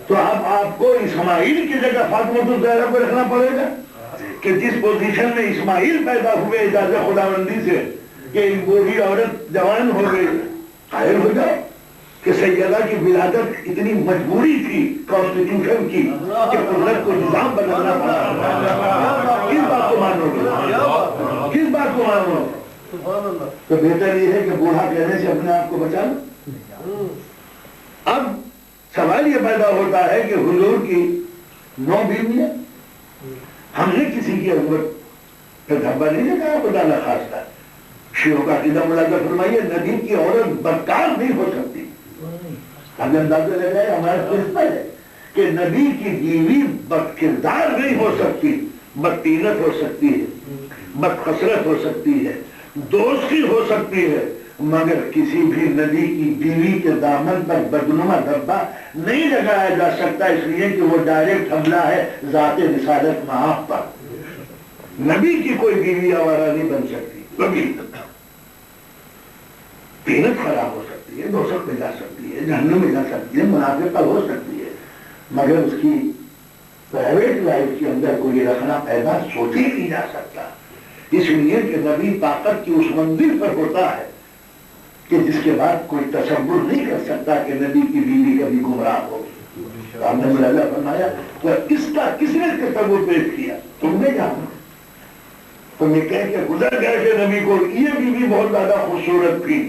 تو اب آپ کو اسماعیل کی جگہ فاطمہ الزہرا کو رکھنا پڑے گا کہ جس پوزیشن میں اسماعیل پیدا ہوئے اعجاز خدا بندی سے کہ ایک بوڑھی عورت جوان ہو گئی، قائل ہو جاؤ کہ سیدہ کی ولادت اتنی مجبوری تھی کانسٹیٹیوشن کی کہ قدرت کو نظام بدلنا پڑا. کس بات کو مانو گے؟ کس بات کو مانو؟ تو بہتر یہ ہے کہ بوڑھا کہنے سے اپنے آپ کو بچا لو. اب سوال یہ پیدا ہوتا ہے کہ حضور کی 9 بیویاں، ہم نے کسی کی عمر پہ دھبا نہیں لگایا خدا نہ خاصہ. شیعوں کا عقیدہ ملاحظہ فرمائیے، نبی کی عورت بدکار نہیں ہو سکتی. ہم نے اندازہ لگایا ہمارا پرنسپل ہے کہ نبی کی بیوی بد کردار نہیں ہو سکتی، بدطینت ہو سکتی ہے، بدخسرت ہو سکتی ہے، دوستی ہو سکتی ہے، مگر کسی بھی نبی کی بیوی کے دامن پر بدنما دھبا نہیں لگایا جا سکتا، اس لیے کہ وہ ڈائریکٹ حملہ ہے ذات رسالت معاف پر. نبی کی کوئی بیوی آوارہ نہیں بن سکتی، کبھی طینت خراب ہو سکتی ہے، دوزخ میں جا سکتی ہے، جہنم میں جا سکتی ہے، منافقہ ہو سکتی ہے، مگر اس کی پرائیویٹ لائف کے اندر کوئی رکھنا پیدا سوچ ہی نہیں جا سکتا. اس لیے کہ نبی طاقت کی اس منزل پر ہوتا ہے کہ جس کے بعد کوئی تصور نہیں کر سکتا کہ نبی کی بیوی کبھی گمراہ ہوگی. آپ نے ملاحظہ فرمایا تو اس کا کس نے تصور پیش کیا؟ تم نے جانا. تم یہ کہہ کے گزر گئے کہ نبی کو یہ بیوی بہت زیادہ خوبصورت تھی.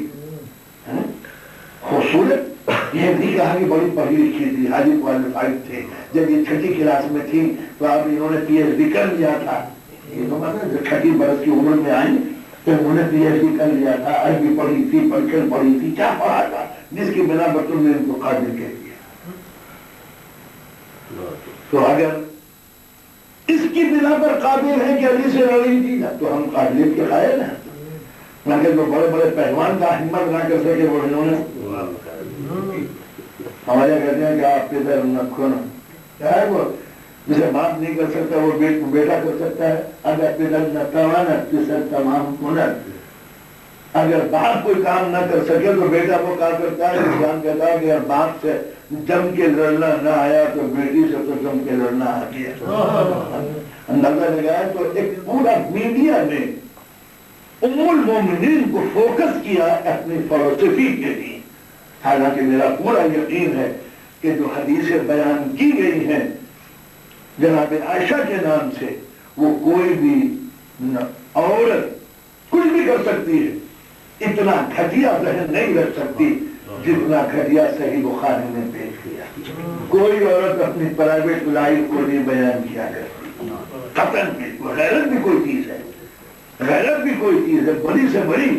خوبصورت یہ نہیں کہا کہ بڑی پڑھی لکھی تھی، ہائی کوالیفائڈ تھے. جب یہ 6ٹھی کلاس میں تھی تو اب انہوں نے PhD کر لیا تھا. یہ تو مطلب جب 6ٹھی برس کی عمر میں آئیں تو انہوں نے PhD کر لیا تھا، عربی پڑھی تھی، پرشین پڑھی تھی، کیا پڑھا تھا جس کی بنا پر تم نے ان کو قابل کہہ دیا. تو اگر اس کی بنا پر قابل ہے کہ علی سے لڑی تھی تو ہم قابلیت کے قائل ہیں. مگر جو بڑے بڑے پہلوان کا ہمت نہ کر سکے وہ انہوں نے ہمارے کہتے ہیں کہ آپ پہ در نکھو نا، کیا ہے وہ جسے باپ نہیں کر سکتا وہ بیٹا کر سکتا ہے. اگر پدر نہ توانت پسر تمام کنت، اگر باپ کوئی کام نہ کر سکے تو بیٹا وہ کام کرتا ہے. اسلام کہتا ہے کہ باپ سے جم کے لڑنا نہ آیا تو بیٹی سے تو جم کے لڑنا آ گیا. اندازہ لگایا تو ایک پورا میڈیا نے ام المومنین کو فوکس کیا اپنی فلسفی کے لیے. حالانکہ میرا پورا یقین ہے کہ جو حدیثیں بیان کی گئی ہیں جناب عائشہ کے نام سے، وہ کوئی بھی عورت کچھ بھی کر سکتی ہے، اتنا گھٹیا ذہن نہیں رکھ سکتی جتنا گھٹیا صحیح بخاری نے پیش کیا. کوئی عورت اپنی پرائیویٹ لائف کو نہیں بیان کیا کرتی. قطعاً بھی غیرت بھی کوئی چیز ہے، غیرت بھی کوئی چیز ہے. بڑی سے بڑی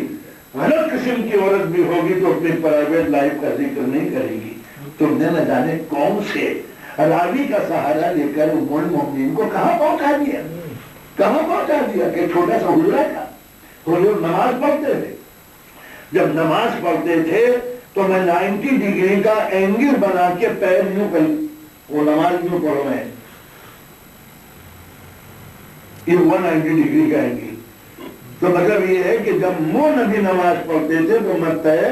غلط قسم کی عورت بھی ہوگی تو اپنی پرائیویٹ لائف کا ذکر نہیں کرے گی. تم نے نہ جانے کون سے راوی کا سہارا لے کر ام المومنین کو کہاں پہنچا دیا، کہاں پہنچا دیا کہ چھوٹا سا حجرہ تھا. حضور نماز پڑھتے تھے، جب نماز پڑھتے تھے تو میں 90 ڈگری کا اینگل بنا کے پیر یوں کر، وہ نماز یوں پڑھ رہے ہیں، یہ 190 ڈگری کا اینگل. تو مطلب یہ ہے کہ جب وہ نبی نماز پڑھتے تھے تو میں پیر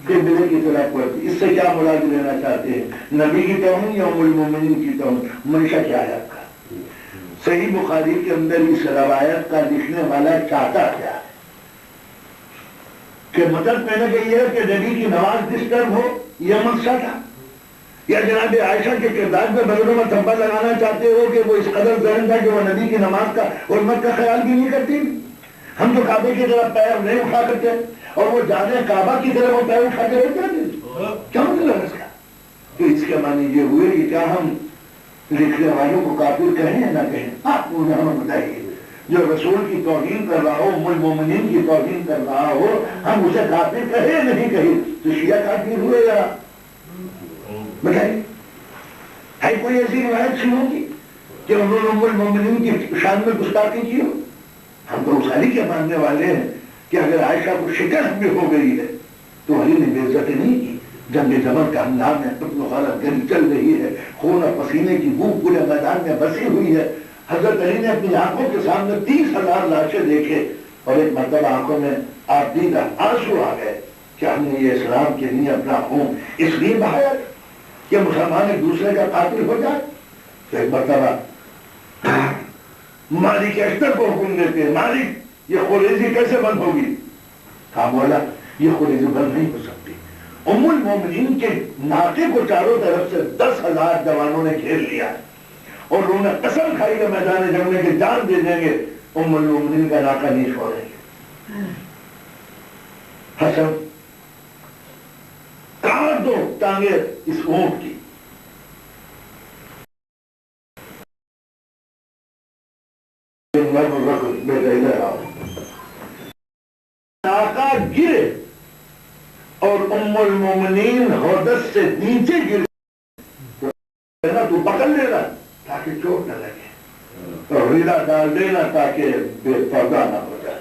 قبلے کی طرف پڑھتی. اس سے کیا مراد لینا چاہتے ہیں؟ نبی کی توہین یا ام المومنین کی توہین؟ منشا کیا ہے آپ کا؟ صحیح بخاری کے اندر اس روایت کا لکھنے والا چاہتا کیا ہے کہ مطلب کہنے کا یہ ہے کہ نبی کی نماز ڈسٹرب ہو، یہ مقصد تھا؟ یا جناب عائشہ کے کردار میں بدلوں میں تھپا لگانا چاہتے ہو کہ وہ اس قدر ذہن تھا کہ وہ نبی کی نماز کا حرمت کا خیال بھی نہیں کرتی؟ ہم تو کعبے کی طرف پیر نہیں اٹھا کرتے اور وہ جانے کعبہ کی طرف وہ پیر اٹھا کے رہتے ہیں. کیا مطلب ہے اس کا؟ تو اس کے معنی یہ ہوئے کہ کیا ہم لکھنے والوں کو کافر کہیں یا نہ کہیں؟ آپ مجھے ہمیں بتائیے. جو رسول کی توہین کر رہا ہو، ام المومنین کی توہین کر رہا ہو، ہم اسے کافر کہیں نہیں کہیں تو شیعہ کافر ہوئے یا بتائیے؟ ہے کوئی ایسی روایت شیعوں کی کہ انہوں نے ام المومنین کی شان میں گستاخی کی ہو؟ ہم تو اس علی کے ماننے والے ہیں کہ اگر عائشہ کو شکست بھی ہو گئی ہے تو علی نے بے عزتی نہیں کی. جنگ زمن کا ہنگام ہے، قتل و غارت گری چل رہی ہے، خون اور پسینے کی بو پورے میدان میں بسی ہوئی ہے. حضرت علی نے اپنی آنکھوں کے سامنے 30,000 لاشیں دیکھے اور ایک مرتبہ آنکھوں میں آپ دیدہ آنسو آ گئے کہ ہم نے یہ اسلام کے لیے اپنا خون اس لیے بہایا کہ مسلمان ایک دوسرے کا قاتل ہو جائے. تو ایک مرتبہ مالک اشتر کو حکم دیتے ہیں، مالک یہ خریزی کیسے بند ہوگی؟ کہا مولا یہ خریزی بند نہیں ہو سکتی. ام المومنین کے ناکے کو چاروں طرف سے 10,000 جوانوں نے گھیر لیا اور انہوں نے قسم کھائی کہ میدان جنگ میں کہ جان دے دیں گے ام المومنین کا ناکہ نہیں چھوڑیں گے. حسن کاٹ دو ٹانگیں اس اونٹ کی. ناکہ گرے اور ام المومنین حدث سے نیچے گر تو پکڑ لینا تاکہ چوٹ نہ لگے اور ریلا ڈال دینا تاکہ بے پردہ نہ ہو جائے.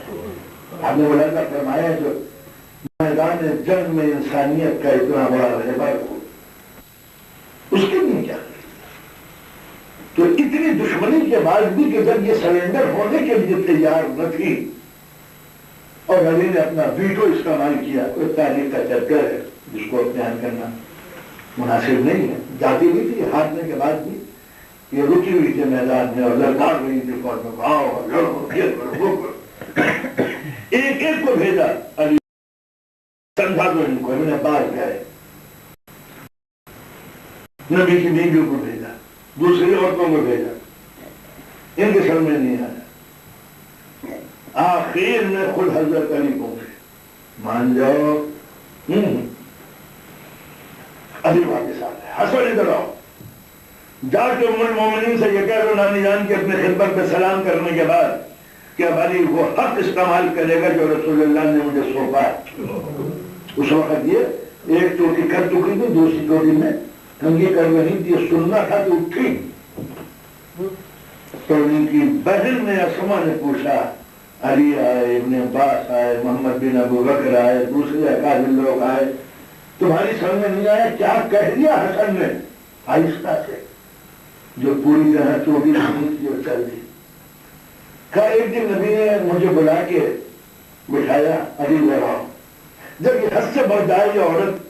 ہم نے مولانا فرمایا جو میدان جنگ میں انسانیت کا اتنا بڑا رہبر ہو اس کے لیے کیا کریں؟ تو اتنی دشمنی کے بعد بھی کہ جب یہ سرنڈر ہونے کے لیے تیار نہ تھی اور علی نے اپنا ویٹو استعمال کیا. کوئی تاریخ کا چیپٹر ہے جس کو بیان کرنا مناسب نہیں ہے. جاتی بھی تھی ہارنے کے بعد بھی یہ رکی ہوئی تھی میدان میں اور لڑکار رہی تھی فوج میں، آؤ لڑو یہ کرو وہ کرو. ایک ایک کو بھیجا علی، سمجھا دو ان کو، انہوں نے باہر گئے. نبی کی بیویوں کو بھیجا، دوسری عورتوں کو بھیجا، ان کے سر میں نہیں آیا. آخر میں خود حضرت علی پہنچے، مان جاؤ علی واپس آ گئے. حسن ادھر آؤ، جا کے ام المومنین سے یہ کہہ دو نانی جان کے اپنے خدمت پہ سلام کرنے کے بعد کہ اب علی وہ حق استعمال کرے گا جو رسول اللہ نے مجھے سونپا ہے. اس وقت یہ ایک چوٹی کر چکی تھی، دوسری چوٹی میں کنگھی کر رہی تھی، سننا تھا تو اٹھی. تو ان کی بہن نے اسما نے پوچھا، علی آئے، ابن عباس آئے، محمد بن ابو بکر آئے، دوسرے اکابر لوگ آئے، تمہاری سمجھ میں نہیں آیا کیا کہہ دیا حسن نے آہستہ سے، جو پوری طرح چوٹی جو چل دی. کہا ایک دن نبی نے مجھے بلا کے بٹھایا، علی لڑاؤ، جب یہ حد سے بڑھ جائے یہ عورت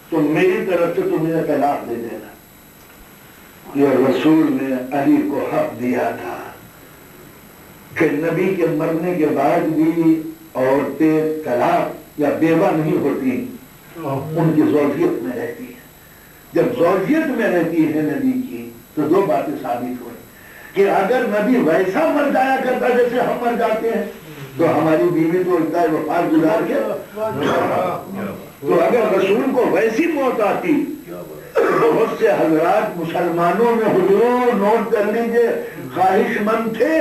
تو میری طرف سے تمہیں طلاق دے دینا. یہ رسول نے علی کو حق دیا تھا کہ نبی کے مرنے کے بعد بھی عورتیں طلاق یا بیوہ نہیں ہوتی، ان کی زوجیت میں رہتی ہے. جب زوجیت میں رہتی ہے نبی کی تو دو باتیں ثابت ہوئی کہ اگر نبی ویسا مر جایا کرتا جیسے ہم مر جاتے ہیں تو ہماری بیوی تو وفات گزار کے، تو اگر رسول کو ویسی موت آتی، بہت سے حضرات مسلمانوں میں حضور نوٹ کر لیجیے خواہش مند تھے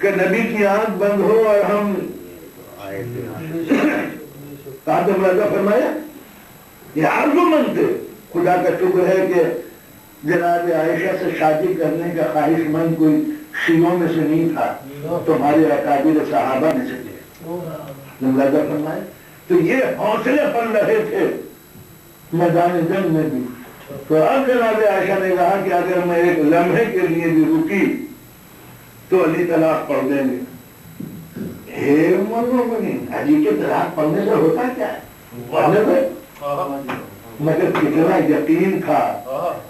کہ نبی کی آنکھ بند ہو اور ہم کہاں تک ملازہ فرمایا، یہ آرزو مند تھے. خدا کا شکر ہے کہ جناب عائشہ سے شادی کرنے کا خواہش مند کوئی شیعوں میں سے نہیں تھا، تمہارے اکابر صحابہ میں سے تھے. ملازہ فرمایا تو یہ حوصلے پر رہے تھے میدان جنگ میں بھی. تو اب جناب عائشہ نے کہا کہ اگر میں ایک لمحے کے لیے بھی رکی تو علی طلاق پڑھ دیں گے. علی کے طلاق پڑھنے سے ہوتا کیا ہے؟ مگر کتنا یقین تھا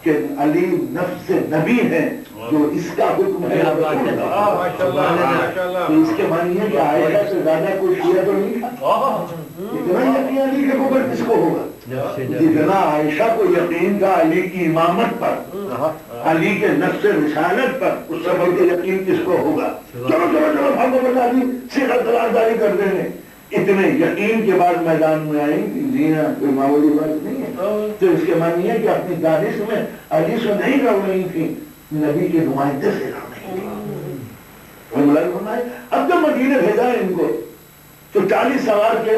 کہ علی نفس نبی ہے جو اس کا حکم ہے. تو اس کے معنی ہے کہ عائشہ سے زیادہ کوئی شیعہ تو نہیں تھا. اتنا یقین علی کے اوپر کس کو ہوگا جتنا عائشہ کو یقین تھا علی کی امامت پر، علی کے نفس رسالت پر، اس سے بڑھ کے یقین کس کو ہوگا. چلو چلو چلو بھاگو بتا دی صحت طلاقداری کر دیں گے. اتنے یقین کے بعد میدان میں آئی جینا کوئی معمولی بات نہیں ہے. تو اس کے معنی ہے کہ اپنی دانش میں علی سے نہیں لڑ رہی تھی، نبی کے نمائندے سے لڑ رہی تھی. اب جب مدینے بھیجا ان کو تو 40 سوار کے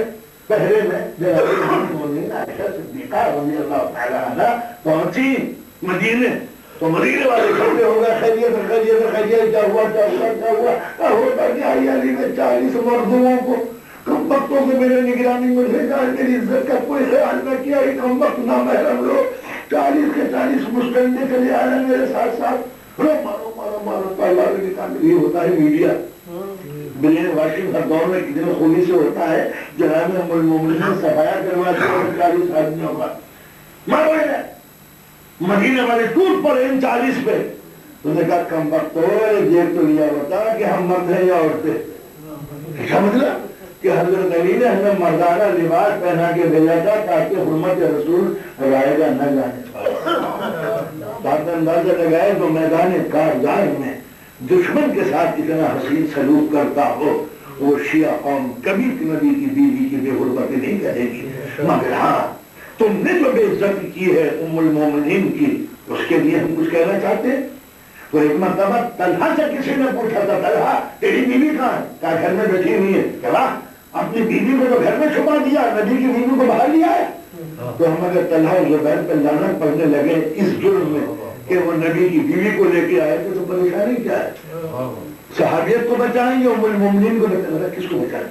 پہرے میں عائشہ صدیقہ رضی اللہ تعالیٰ عنہ پہنچی مدینے تو مدینے والے کھڑے ہو گئے، خیریت خیریت خیریت، کیا ہوا کیا ہوا کیا ہوا کیا ہوتا کیا. علی نے 40 مردوں کو کم وقتوں سے میرے نگرانی میں بھیجا، میری عزت کا کوئی خیال نہ کیا. یہ کم وقت نامحرم لوگ 40 کے 40 مستندے چلے آ رہے ہیں میرے ساتھ ساتھ، مارو مارو مارو. پہلا یہ ہوتا ہے میڈیا بلین واشنگ ہر دور میں کتنے خونی سے ہوتا ہے. جناب ام المومنین نے صفایا کرواتے ہیں 40 آدمیوں کا، مارو ہے. مدینے والے ٹوٹ پڑے ان 40 پہ. تو نے کہا کم وقت دیکھ تو لیا ہوتا کہ ہم مرد ہیں یا عورتیں. کیا مطلب کہ حضرت علی نے ہمیں مردانہ لباس پہنا کے بھیجا تھا تاکہ حرمت رسول رائے گا نہ جانے. بات اندازہ لگائے تو میدان کارزار میں دشمن کے ساتھ اتنا حسین سلوک کرتا ہو وہ شیعہ قوم کبھی نبی کی بیوی کی بے حرمتی نہیں کرے گی. مگر ہاں تم نے جو بے عزتی کی ہے ام المومنین کی، اس کے لیے ہم کچھ کہنا چاہتے ہیں. تو ایک مرتبہ طلحہ سے کسی نے پوچھا تھا، طلحہ تیری بیوی کہاں ہے؟ کہا گھر میں بیٹھی ہوئی ہے. کہا اپنی بیوی کو تو گھر میں چھپا دیا، نبی کی بیوی کو باہر لیا ہے. تو ہم اگر طلحہ و زبیر پہ لعنت پڑھنے لگے اس جرم میں کہ وہ نبی کی بیوی کو لے کے آئے تو پریشانی کیا ہے؟ صحابیت کو بچائیں یا ام المومنین کو بچائیں؟ کس کو بچائیں؟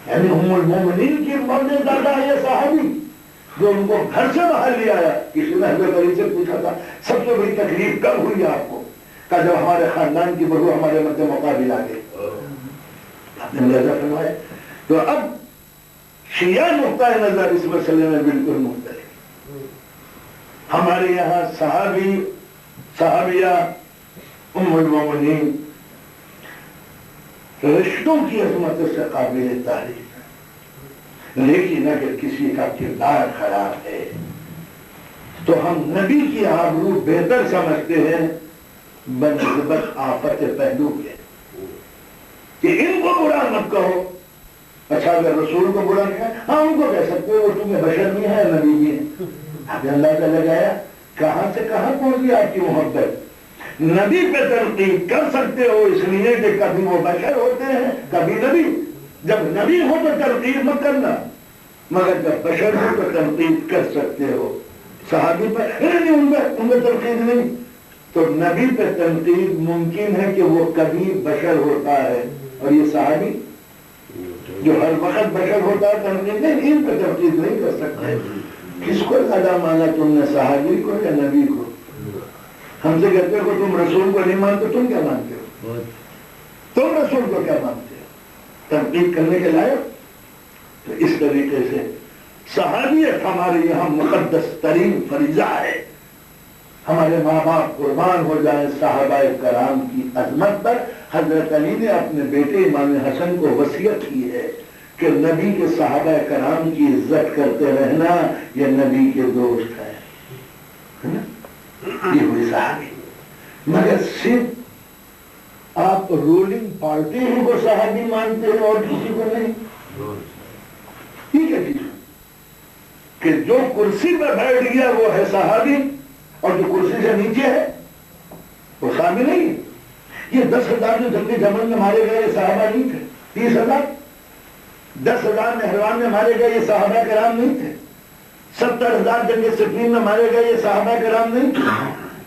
یعنی ام المومنین کی مرنے دادا ہے یہ صحابی جو ان کو گھر سے باہر لے آیا. کسی نے حضرت علی سے پوچھا تھا سب سے بڑی تکلیف کب ہوئی آپ کو؟ کہا جب ہمارے خاندان کی بہو ہمارے مد مقابل آ گئی. آپ نے ملاحظہ فرمایا. تو اب شیعہ نقطۂ نظر اس مسئلے میں بالکل مختلف. ہمارے یہاں صحابیہ ام المومنین رشتوں کی عظمت سے قابل تعریف ہے، لیکن اگر کسی کا کردار خراب ہے تو ہم نبی کی آبرو بہتر سمجھتے ہیں بنسبت آفت پہلو کے کہ ان کو برا مت کہو. اچھا اگر رسول کو برا کہا ہاں ان کو کہہ سکتے ہو تمہیں بشر بھی ہے نبی بھی ہے. آپ نے اللہ کا لگایا کہاں سے کہاں پہنچ گئی آپ کی محبت. نبی پہ تنقید کر سکتے ہو اس لیے کہ کبھی وہ بشر ہوتے ہیں کبھی نبی. جب نبی ہو تو تنقید مت کرنا، مگر جب بشر ہو تو تنقید کر سکتے ہو. صحابی پر ان میں تنقید نہیں. تو نبی پہ تنقید ممکن ہے کہ وہ کبھی بشر ہوتا ہے اور یہ صحابی جو ہر وقت بشر ہوتا ہے تنقید نہیں، ان پہ تنقید نہیں کر سکتے. کس کو زیادہ مانا تم نے، صحابی کو یا نبی کو؟ ہم سے کہتے ہو تم رسول کو نہیں مانتے، تم کیا مانتے ہو؟ تم رسول کو کیا مانتے ہو؟ تنقید کرنے کے لائق. تو اس طریقے سے صحابیت ہمارے یہاں مقدس ترین فریضہ ہے. ہمارے ماں باپ قربان ہو جائیں صحابہ کرام کی عظمت پر. حضرت علی نے اپنے بیٹے امام حسن کو وصیت کی ہے کہ نبی کے صحابہ کرام کی عزت کرتے رہنا، یہ نبی کے دوست ہیں. یہ ہوئی صحابی. مگر صرف آپ رولنگ پارٹی ہی کو صحابی مانتے ہیں اور کسی کو نہیں. ٹھیک ہے جی، کہ جو کرسی پر بیٹھ گیا وہ ہے صحابی، اور جو کرسی سے نیچے ہے وہ صحابی نہیں ہے. یہ 10,000 جو جنگ جمل میں مارے گئے یہ صحابہ نہیں تھے. 30,000 10,000 نہروان میں مارے گئے یہ صحابہ کرام نہیں تھے. 70,000 جنگ صفین میں مارے گئے یہ صحابہ کرام نہیں تھے.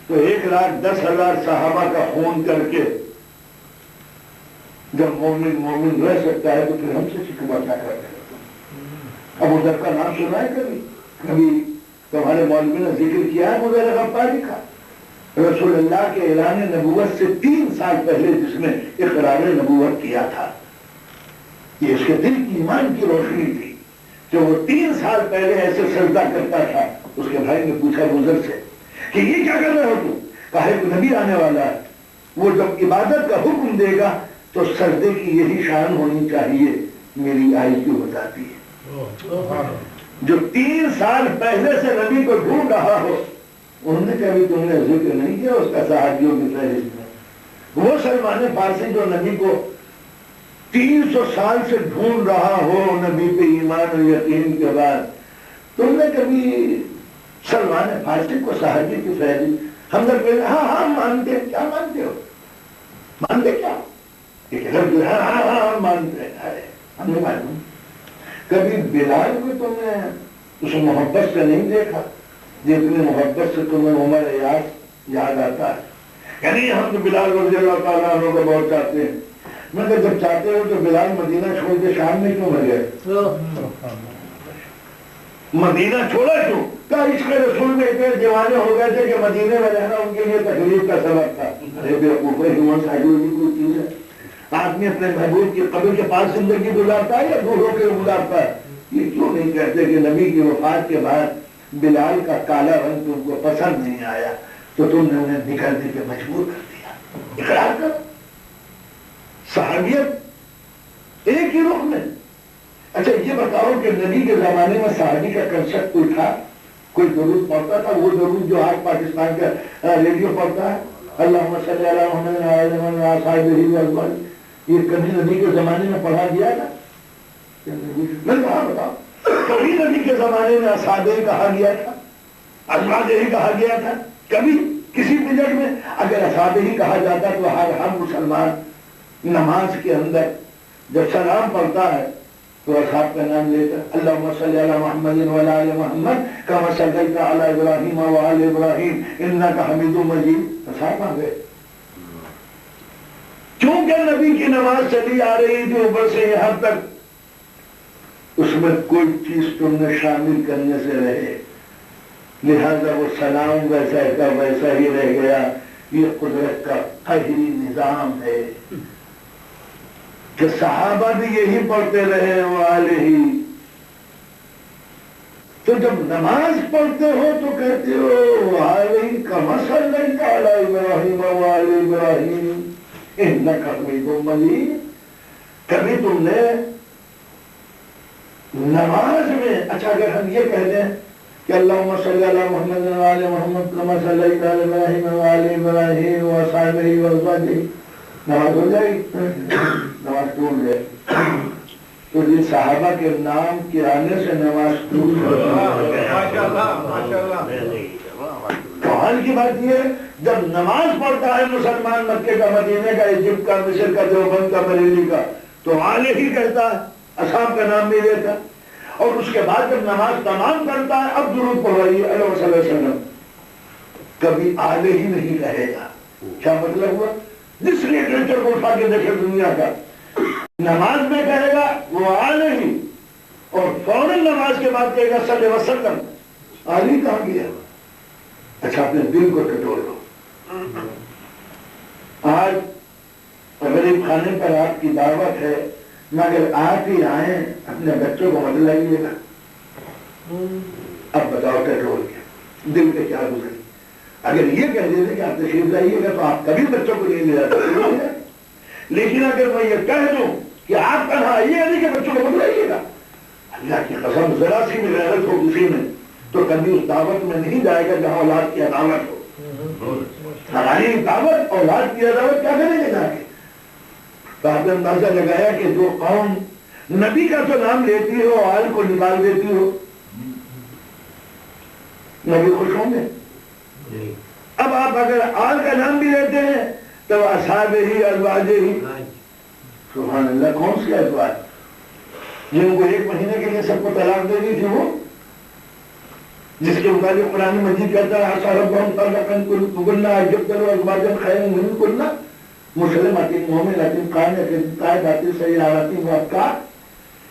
تو 1,10,000 صحابہ کا خون کر کے جب مومن رہ سکتا ہے تو پھر ہم سے شکوہ کیا کرتے ہیں؟ اب ادھر کا نام سنا ہے کبھی تمہارے مولوی نے ذکر کیا ہے مغیر غفاری کا؟ رسول اللہ کے اعلان نبوت سے 3 سال پہلے جس نے اقرار نبوت کیا تھا، یہ اس کے دل کی ایمان کی روشنی تھی. جو وہ 3 سال پہلے ایسے سجدہ کرتا تھا، اس کے بھائی نے پوچھا گزر سے کہ یہ کیا کر رہے ہو تم؟ کہا کہ نبی آنے والا ہے، وہ جب عبادت کا حکم دے گا تو سجدے کی یہی شان ہونی چاہیے. میری آئی کیوں بتاتی ہے جو 3 سال پہلے سے نبی کو ڈھونڈ رہا ہو، انہوں نے کبھی تم نے ذکر نہیں کیا اس کا صحابیوں کی فہرست میں؟ وہ سلمان فارسی جو نبی کو 300 سال سے ڈھونڈ رہا ہو نبی پہ ایمان و یقین کے بعد، تم نے کبھی سلمان فارسی کو صحابی کی فہرست؟ ہم نے کہا ہاں مانتے. کیا مانتے ہو؟ مانتے کیا؟ ہاں مانتے ہیں. ہم نے معلوم کبھی بلال کو تم نے اس محبت سے نہیں دیکھا جتنی محبت سے تمہیں عمر ایاز یاد آتا ہے. یعنی ہم تو بلال رضی اللہ تعالیٰ عنہ کو بہت چاہتے ہیں. میں کہ جب چاہتے ہو تو بلال مدینہ چھوڑ کے شام میں کیوں مر گئے؟ مدینہ چھوڑا کیوں؟ کہا عشق رسول میں اتنے دیوانے ہو گئے تھے کہ مدینے میں رہنا ان کے لیے تکلیف کا سبب تھا. ارے بیوقوف ہے، ہیومن سائیکولوجی کوئی چیز ہے. آدمی اپنے محبوب کی قبر کے پاس زندگی گزارتا ہے یا دور ہو کے گزارتا ہے؟ یہ کیوں نہیں کہتے کہ نبی کی وفات کے بعد بلال کا کالا رنگ تم کو پسند نہیں آیا تو تم نے انہیں نکلنے پہ مجبور کر دیا؟ اقرار کرو. صحابیت ایک ہی رخ میں. اچھا یہ بتاؤ کہ نبی کے زمانے میں صحابی کا کنسپٹ کوئی تھا؟ کوئی درود پڑھتا تھا؟ وہ درود جو آج پاکستان کا ریڈیو پڑھتا ہے، اللہم صلی علی محمد وعلی محمد وعلی صحابہ وسلم، یہ کبھی نبی کے زمانے میں پڑھا گیا تھا؟ میں کہاں بتاؤ کبھی نبی کے زمانے میں اصحابہ کہا گیا تھا، ازواج ہی کہا گیا تھا کبھی کسی پیریڈ میں؟ اگر اصحابہ ہی کہا جاتا تو ہر مسلمان نماز کے اندر جب سلام پڑھتا ہے تو اصحاب کا نام لے کر اللہم صلی علی محمد وعلی محمد کما صلیت علی ابراہیم وعلی ابراہیم انک حمید مجید، اصحاب آ گئے. کیونکہ نبی کی نماز چلی آ رہی تھی اوپر سے یہاں تک، اس میں کوئی چیز تم نے شامل کرنے سے رہے، لہذا وہ سلام ویسا کا ویسا ہی رہ گیا. یہ قدرت کا قہری نظام ہے کہ صحابہ بھی یہی پڑھتے رہے والے. تو جب نماز پڑھتے ہو تو کہتے ہو والے کما صلیت علی ابراہیم وعلی ابراہیم انک حمید مجید. کبھی تم نے نماز میں، اچھا اگر ہم یہ کہہ دیں کہ اللہم صلی علی محمد وعلی محمد کما صلیت علی ابراہیم وعلی ابراہیم وصحبہ وسلم، نماز ہو جائے گی؟ نماز ٹوٹ جائے. تو یہ صحابہ کے نام کے آنے سے نماز ٹوٹ کمال کی بات یہ ہے جب نماز پڑھتا ہے مسلمان مکے کا، مدینے کا، ایجپٹ کا، مصر کا، دیوبند کا، بریلی کا، تو آلے ہی کہتا ہے، اصحاب کا نام بھی لیتا. اور اس کے بعد جب نماز تمام کرتا ہے اب درود پڑھائیے اللہ صلی اللہ علیہ وسلم، کبھی آلے ہی نہیں کہے گا. کیا مطلب ہوا؟ جس لٹریچر کو اٹھا کے دیکھے دنیا کا، نماز میں کہے گا وہ آنے ہی اور فوراً نماز کے بعد کہے گا صلی اللہ علیہ وسلم، علی کہاں گیا؟ اچھا اپنے دل کو ٹٹول لو. آج غریب خانے پر آپ کی دعوت ہے، مگر آپ ہی آئیں اپنے بچوں کو مت لائیے گا. اب بتاؤ ٹٹول کے دل کے کیا گزرے. اگر یہ کہہ دیتے کہ آپ تشریف لائیے گا تو آپ کبھی بچوں کو نہیں لے جاتے. لیکن اگر میں یہ کہہ دوں کہ آپ کہاں آئیے علی کے بچوں کو مت لائیے گا، اللہ کی قسم ذرا سی بھی غیرت ہو کسی میں تو کبھی اس دعوت میں نہیں جائے گا جہاں اولاد کی عداوت ہو. ہماری دعوت اولاد کی عداوت کیا کریں گے جا کے؟ تو آپ نے اندازہ لگایا کہ جو قوم نبی کا تو نام لیتی ہو آل کو نکال دیتی ہو، نبی خوش ہوں گے؟ اب آپ اگر آل کا نام بھی لیتے ہیں تو اصحاب ہی ازواج ہی، سبحان اللہ، کون سی ازواج جن کو 1 مہینے کے لیے سب کو طلاق دے دی تھی، وہ جس کے مطابق قرآن مجید کہتا ہے عسیٰ ربهم طلقا كن يبدل ازواجا خيرا منكن مسلمات مؤمنات قانتات تائبات سیرات وابکار.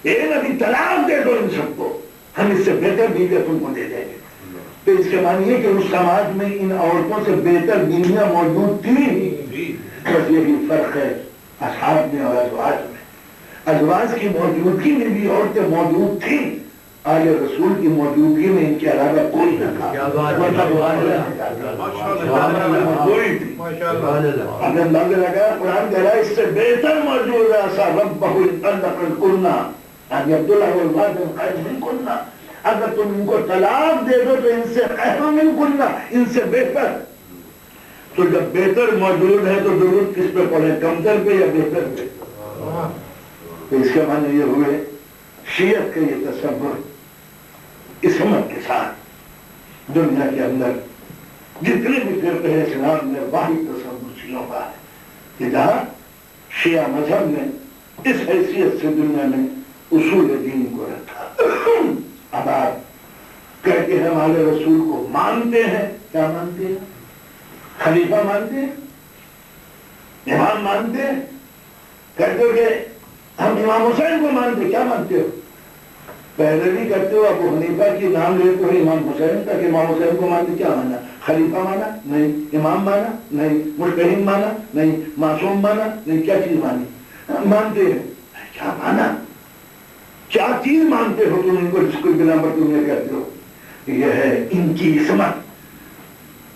اے نبی طلاق دے دو ان سب کو، ہم اس سے بہتر بیویاں تم کو دے دیں گے. تو اس کے معنی ہے کہ اس سماج میں ان عورتوں سے بہتر بیویاں موجود تھیں، بس یہی فرق ہے اصحاب میں اور ازواج میں. ازواج کی موجودگی میں بھی عورتیں موجود تھیں، آل رسول کی موجودگی میں ان کے علاوہ کوئی نہ تھا. اگر اندازہ لگایا قرآن کہہ رہا ہے اس سے بہتر موجود ہے. ایسا ربہ طلق الکنا ان عبداللہ والباد خیر منکن، اگر تم ان کو طلاق دے دو تو ان سے خیر منکن، ان سے بہتر. تو جب بہتر موجود ہے تو درود کس پہ پڑھیں، کمتر پہ یا بہتر پہ؟ تو اس کے معنی یہ ہوئے شیعت کا یہ تصور عصمت کے ساتھ دنیا کے اندر جتنے بھی فرقے ہیں اسلام میں واحد تصور شیعوں کا ہے کہ جہاں شیعہ مذہب نے اس حیثیت سے دنیا میں اصول دین کو رکھا. اب آپ کہتے ہیں ہمارے رسول کو مانتے ہیں، کیا مانتے ہیں؟ خلیفہ مانتے ہیں، امام مانتے ہیں. کہتے ہو کہ ہم امام حسین کو مانتے، کیا مانتے ہو؟ پیروی کرتے ہو ابو حنیفہ کی نام لیتے ہو امام حسین کا، کہ امام حسین کو مانتے، کیا مانا؟ خلیفہ مانا نہیں، امام مانا نہیں، مجتہد مانا نہیں، معصوم مانا نہیں، کیا چیز مانی؟ مانتے ہیں. کیا مانا؟ کیا چیز مانتے ہو تم ان کو جس کو بنا پر تم یہ کہتے ہو؟ یہ ہے ان کی عصمت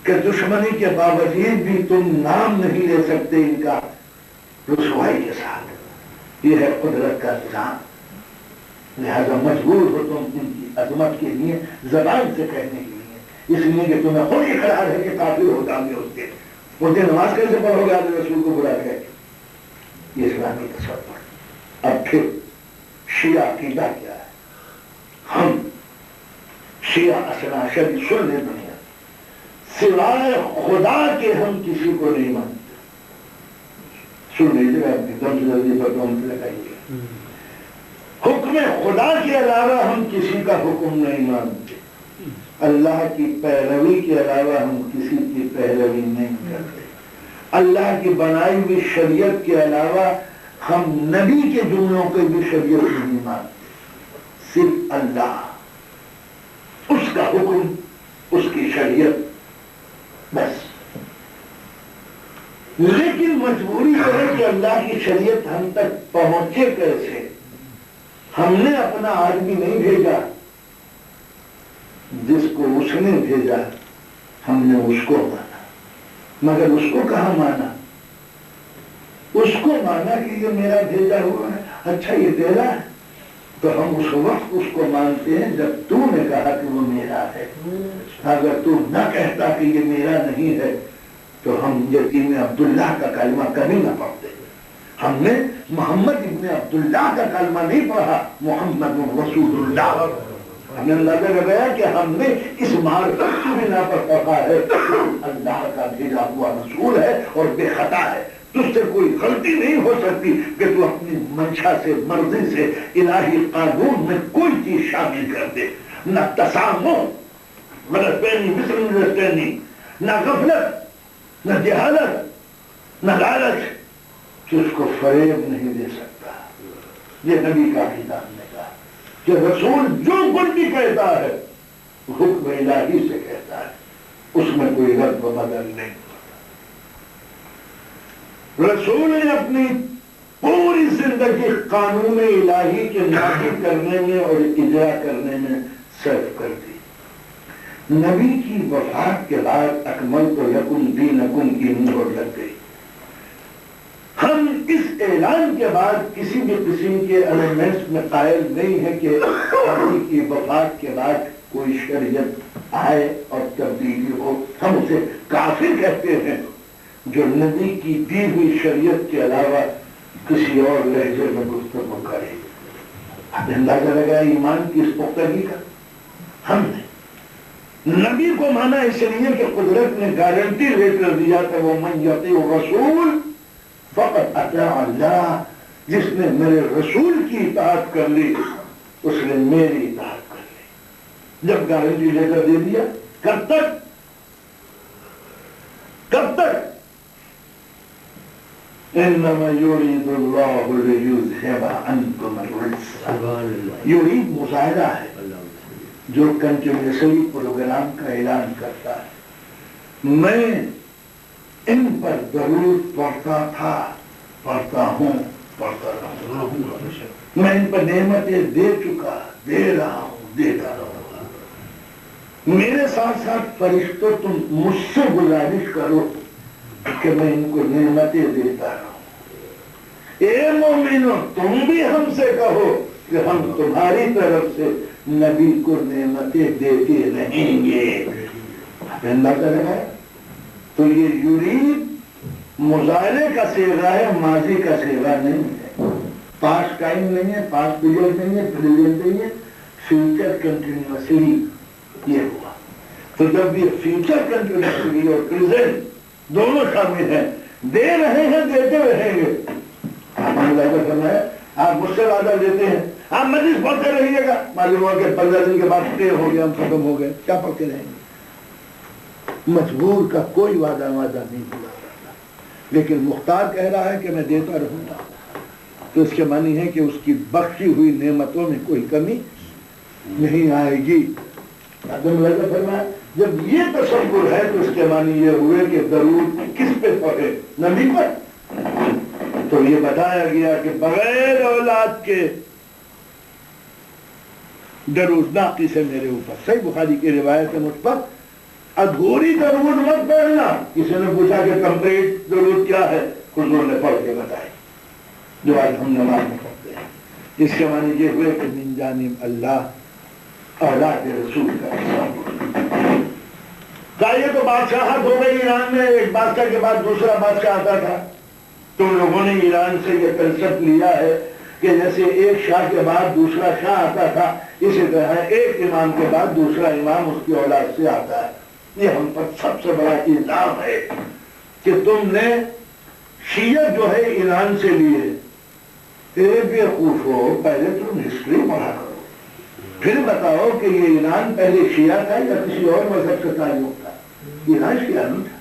کہ دشمنی کے باوجود بھی تم نام نہیں لے سکتے ان کا رسوائی کے ساتھ. یہ ہے قدرت کا نظام. لہذا مجبور ہو تم ان کی عظمت کے لیے زبان سے کہنے کے لیے، اس لیے کہ تمہیں خود اقرار ہے کہ کافر ہوگا میں اس کے نماز کیسے پڑھو گے آج رسول کو برا کہہ کے. یہ اسلامی تصور. اب پھر شیعہ عقیدہ کیا ہے؟ ہم شیعہ اثنا شدید سن لے دنیا، سوائے خدا کے ہم کسی کو نہیں مانتے. سن لیجیے گا اپنی دم سے جلدی پر دم لگائیے. حکم خدا کے علاوہ ہم کسی کا حکم نہیں مانتے. اللہ کی پیروی کے علاوہ ہم کسی کی پیروی نہیں کرتے. اللہ کی بنائی ہوئی شریعت کے علاوہ ہم نبی کے جملوں کے بھی شریعت نہیں مانتے. صرف اللہ، اس کا حکم، اس کی شریعت، بس. لیکن مجبوری ہے کہ اللہ کی شریعت ہم تک پہنچے کیسے؟ ہم نے اپنا آدمی نہیں بھیجا، جس کو اس نے بھیجا ہم نے اس کو مانا. مگر اس کو کہاں مانا؟ اس کو مانا کہ یہ میرا بھیجا ہوا ہے. اچھا یہ تیرا ہے تو ہم اس وقت اس کو مانتے ہیں جب تو نے کہا کہ وہ میرا ہے. اگر تو نہ کہتا کہ یہ میرا نہیں ہے تو ہم یتیم عبداللہ کا کلمہ کبھی نہ پڑھتے. ہم نے محمد ابن عبداللہ کا کلمہ نہیں پڑھا، محمد رسول اللہ. ہم نے اندازہ لگایا کہ ہم نے اس معرفت کی بنا پر پڑھا ہے اللہ کا بھیجا ہوا رسول ہے اور بے خطا ہے. تجھ سے کوئی غلطی نہیں ہو سکتی کہ تو اپنی منشا سے، مرضی سے الہی قانون میں کوئی چیز شامل کر دے. نہ تسامح، غلط فہمی، مس انڈرسٹینڈنگ، نہ غفلت، نہ جہالت، نہ لالچ، اس کو فریب نہیں دے سکتا. یہ نبی کا خطاب نے کہا کہ رسول جو کچھ بھی کہتا ہے حکم الہی سے کہتا ہے، اس میں کوئی رد و بدل نہیں ہوتا۔ رسول نے اپنی پوری زندگی قانون الہی کے نافذ کرنے میں اور اجرا کرنے میں صرف کر دی۔ نبی کی وفات کے بعد اکملت لکم دینکم کی مہر لگ گئی۔ ہم اس اعلان کے بعد کسی بھی قسم کے ایلیمنٹس میں قائل نہیں ہے کہ نبی کی وفات کے بعد کوئی شریعت آئے اور تبدیلی ہو۔ ہم اسے کافر کہتے ہیں جو نبی کی دی ہوئی شریعت کے علاوہ کسی اور لہجے میں گفتگو کرے۔ اندازہ لگا ایمان کی اس پختگی کا۔ ہم نے نبی کو مانا اس لیے کہ قدرت نے گارنٹی لے کر دیا تھا وَمَن يُطِعِ الرَّسُولَ فَقَدْ أَطَاعَ اللَّهَ، جس نے میرے رسول کی اطاعت کر لی اس نے میری اطاعت کر لی۔ جب گارنٹی لے کر دے دیا، کب تک؟ انما یرید اللہ لیذھب عنکم الرجس۔ یرید مظاہرہ ہے جو کنٹینیوسلی پروگرام کا اعلان کرتا ہے۔ میں ان پر درود پڑھتا تھا، پڑھتا ہوں، پڑھتا رہوں۔ میں ان پر نعمتیں دے چکا، دے رہا ہوں، دیتا رہوں۔ میرے ساتھ ساتھ فرشتوں تم مجھ سے گزارش کرو کہ میں ان کو نعمتیں دیتا رہوں۔ اے مومنو تم بھی ہم سے کہو کہ ہم تمہاری طرف سے نبی کو نعمتیں دیتے رہیں گے۔ اللہ کرے گا تو یہ یرید مظاہرے کا صیغہ ہے، ماضی کا صیغہ نہیں ہے۔ پاسٹ ٹائم نہیں ہے، پاسٹ پیریڈ نہیں ہے، پریزنٹ نہیں ہے، فیوچر کنٹینیوسلی یہ ہوا۔ تو جب یہ فیوچر کنٹینیوسلی اور پریزنٹ دونوں شامل ہیں، دے رہے ہیں، دیتے رہیں گے۔ آپ مجھ سے وعدہ دیتے ہیں آپ مجلس پڑھتے رہیے گا، معلوم ہوا کہ 15 دن کے بعد طے ہو گیا، ہم ختم ہو گئے، کیا پڑھتے رہیں گے؟ مجبور کا کوئی وعدہ نہیں پورا کرتا، لیکن مختار کہہ رہا ہے کہ میں دیتا رہوں گا، تو اس کے معنی ہے کہ اس کی بخشی ہوئی نعمتوں میں کوئی کمی نہیں آئے گی۔ جب یہ تصور ہے تو اس کے معنی یہ ہوئے کہ درود کس پہ پڑھے؟ نبی پر۔ تو یہ بتایا گیا کہ بغیر اولاد کے درود ناقص ہے میرے اوپر۔ صحیح بخاری کی روایت ہے مجھ پر ادھوری درود مت پڑھنا۔ کسی نے پوچھا کہ کمپلیٹ درود کیا ہے؟ حضور نے پڑھ کے بتائی جو آج ہم نماز میں پڑھتے ہیں۔ اس کے معنی یہ ہوئے کہ من جانب اللہ اولاد رسول کا یہ تو بادشاہت ہو گئی ایران میں، ایک بادشاہ کے بعد دوسرا بادشاہ آتا تھا۔ تو لوگوں نے ایران سے یہ کنسپٹ لیا ہے کہ جیسے ایک شاہ کے بعد دوسرا شاہ آتا تھا، اسی طرح ایک امام کے بعد دوسرا امام اس کی اولاد سے آتا ہے۔ یہ ہم پر سب سے بڑا الزام ہے کہ تم نے شیعہ جو ہے ایران سے لیے۔ بیوقوف ہو، پہلے تم ہسٹری پڑھا کرو، پھر بتاؤ کہ یہ ایران پہلے شیعہ تھا یا کسی اور مذہب سے تعلق تھا؟ ایران شیعہ نہیں تھا،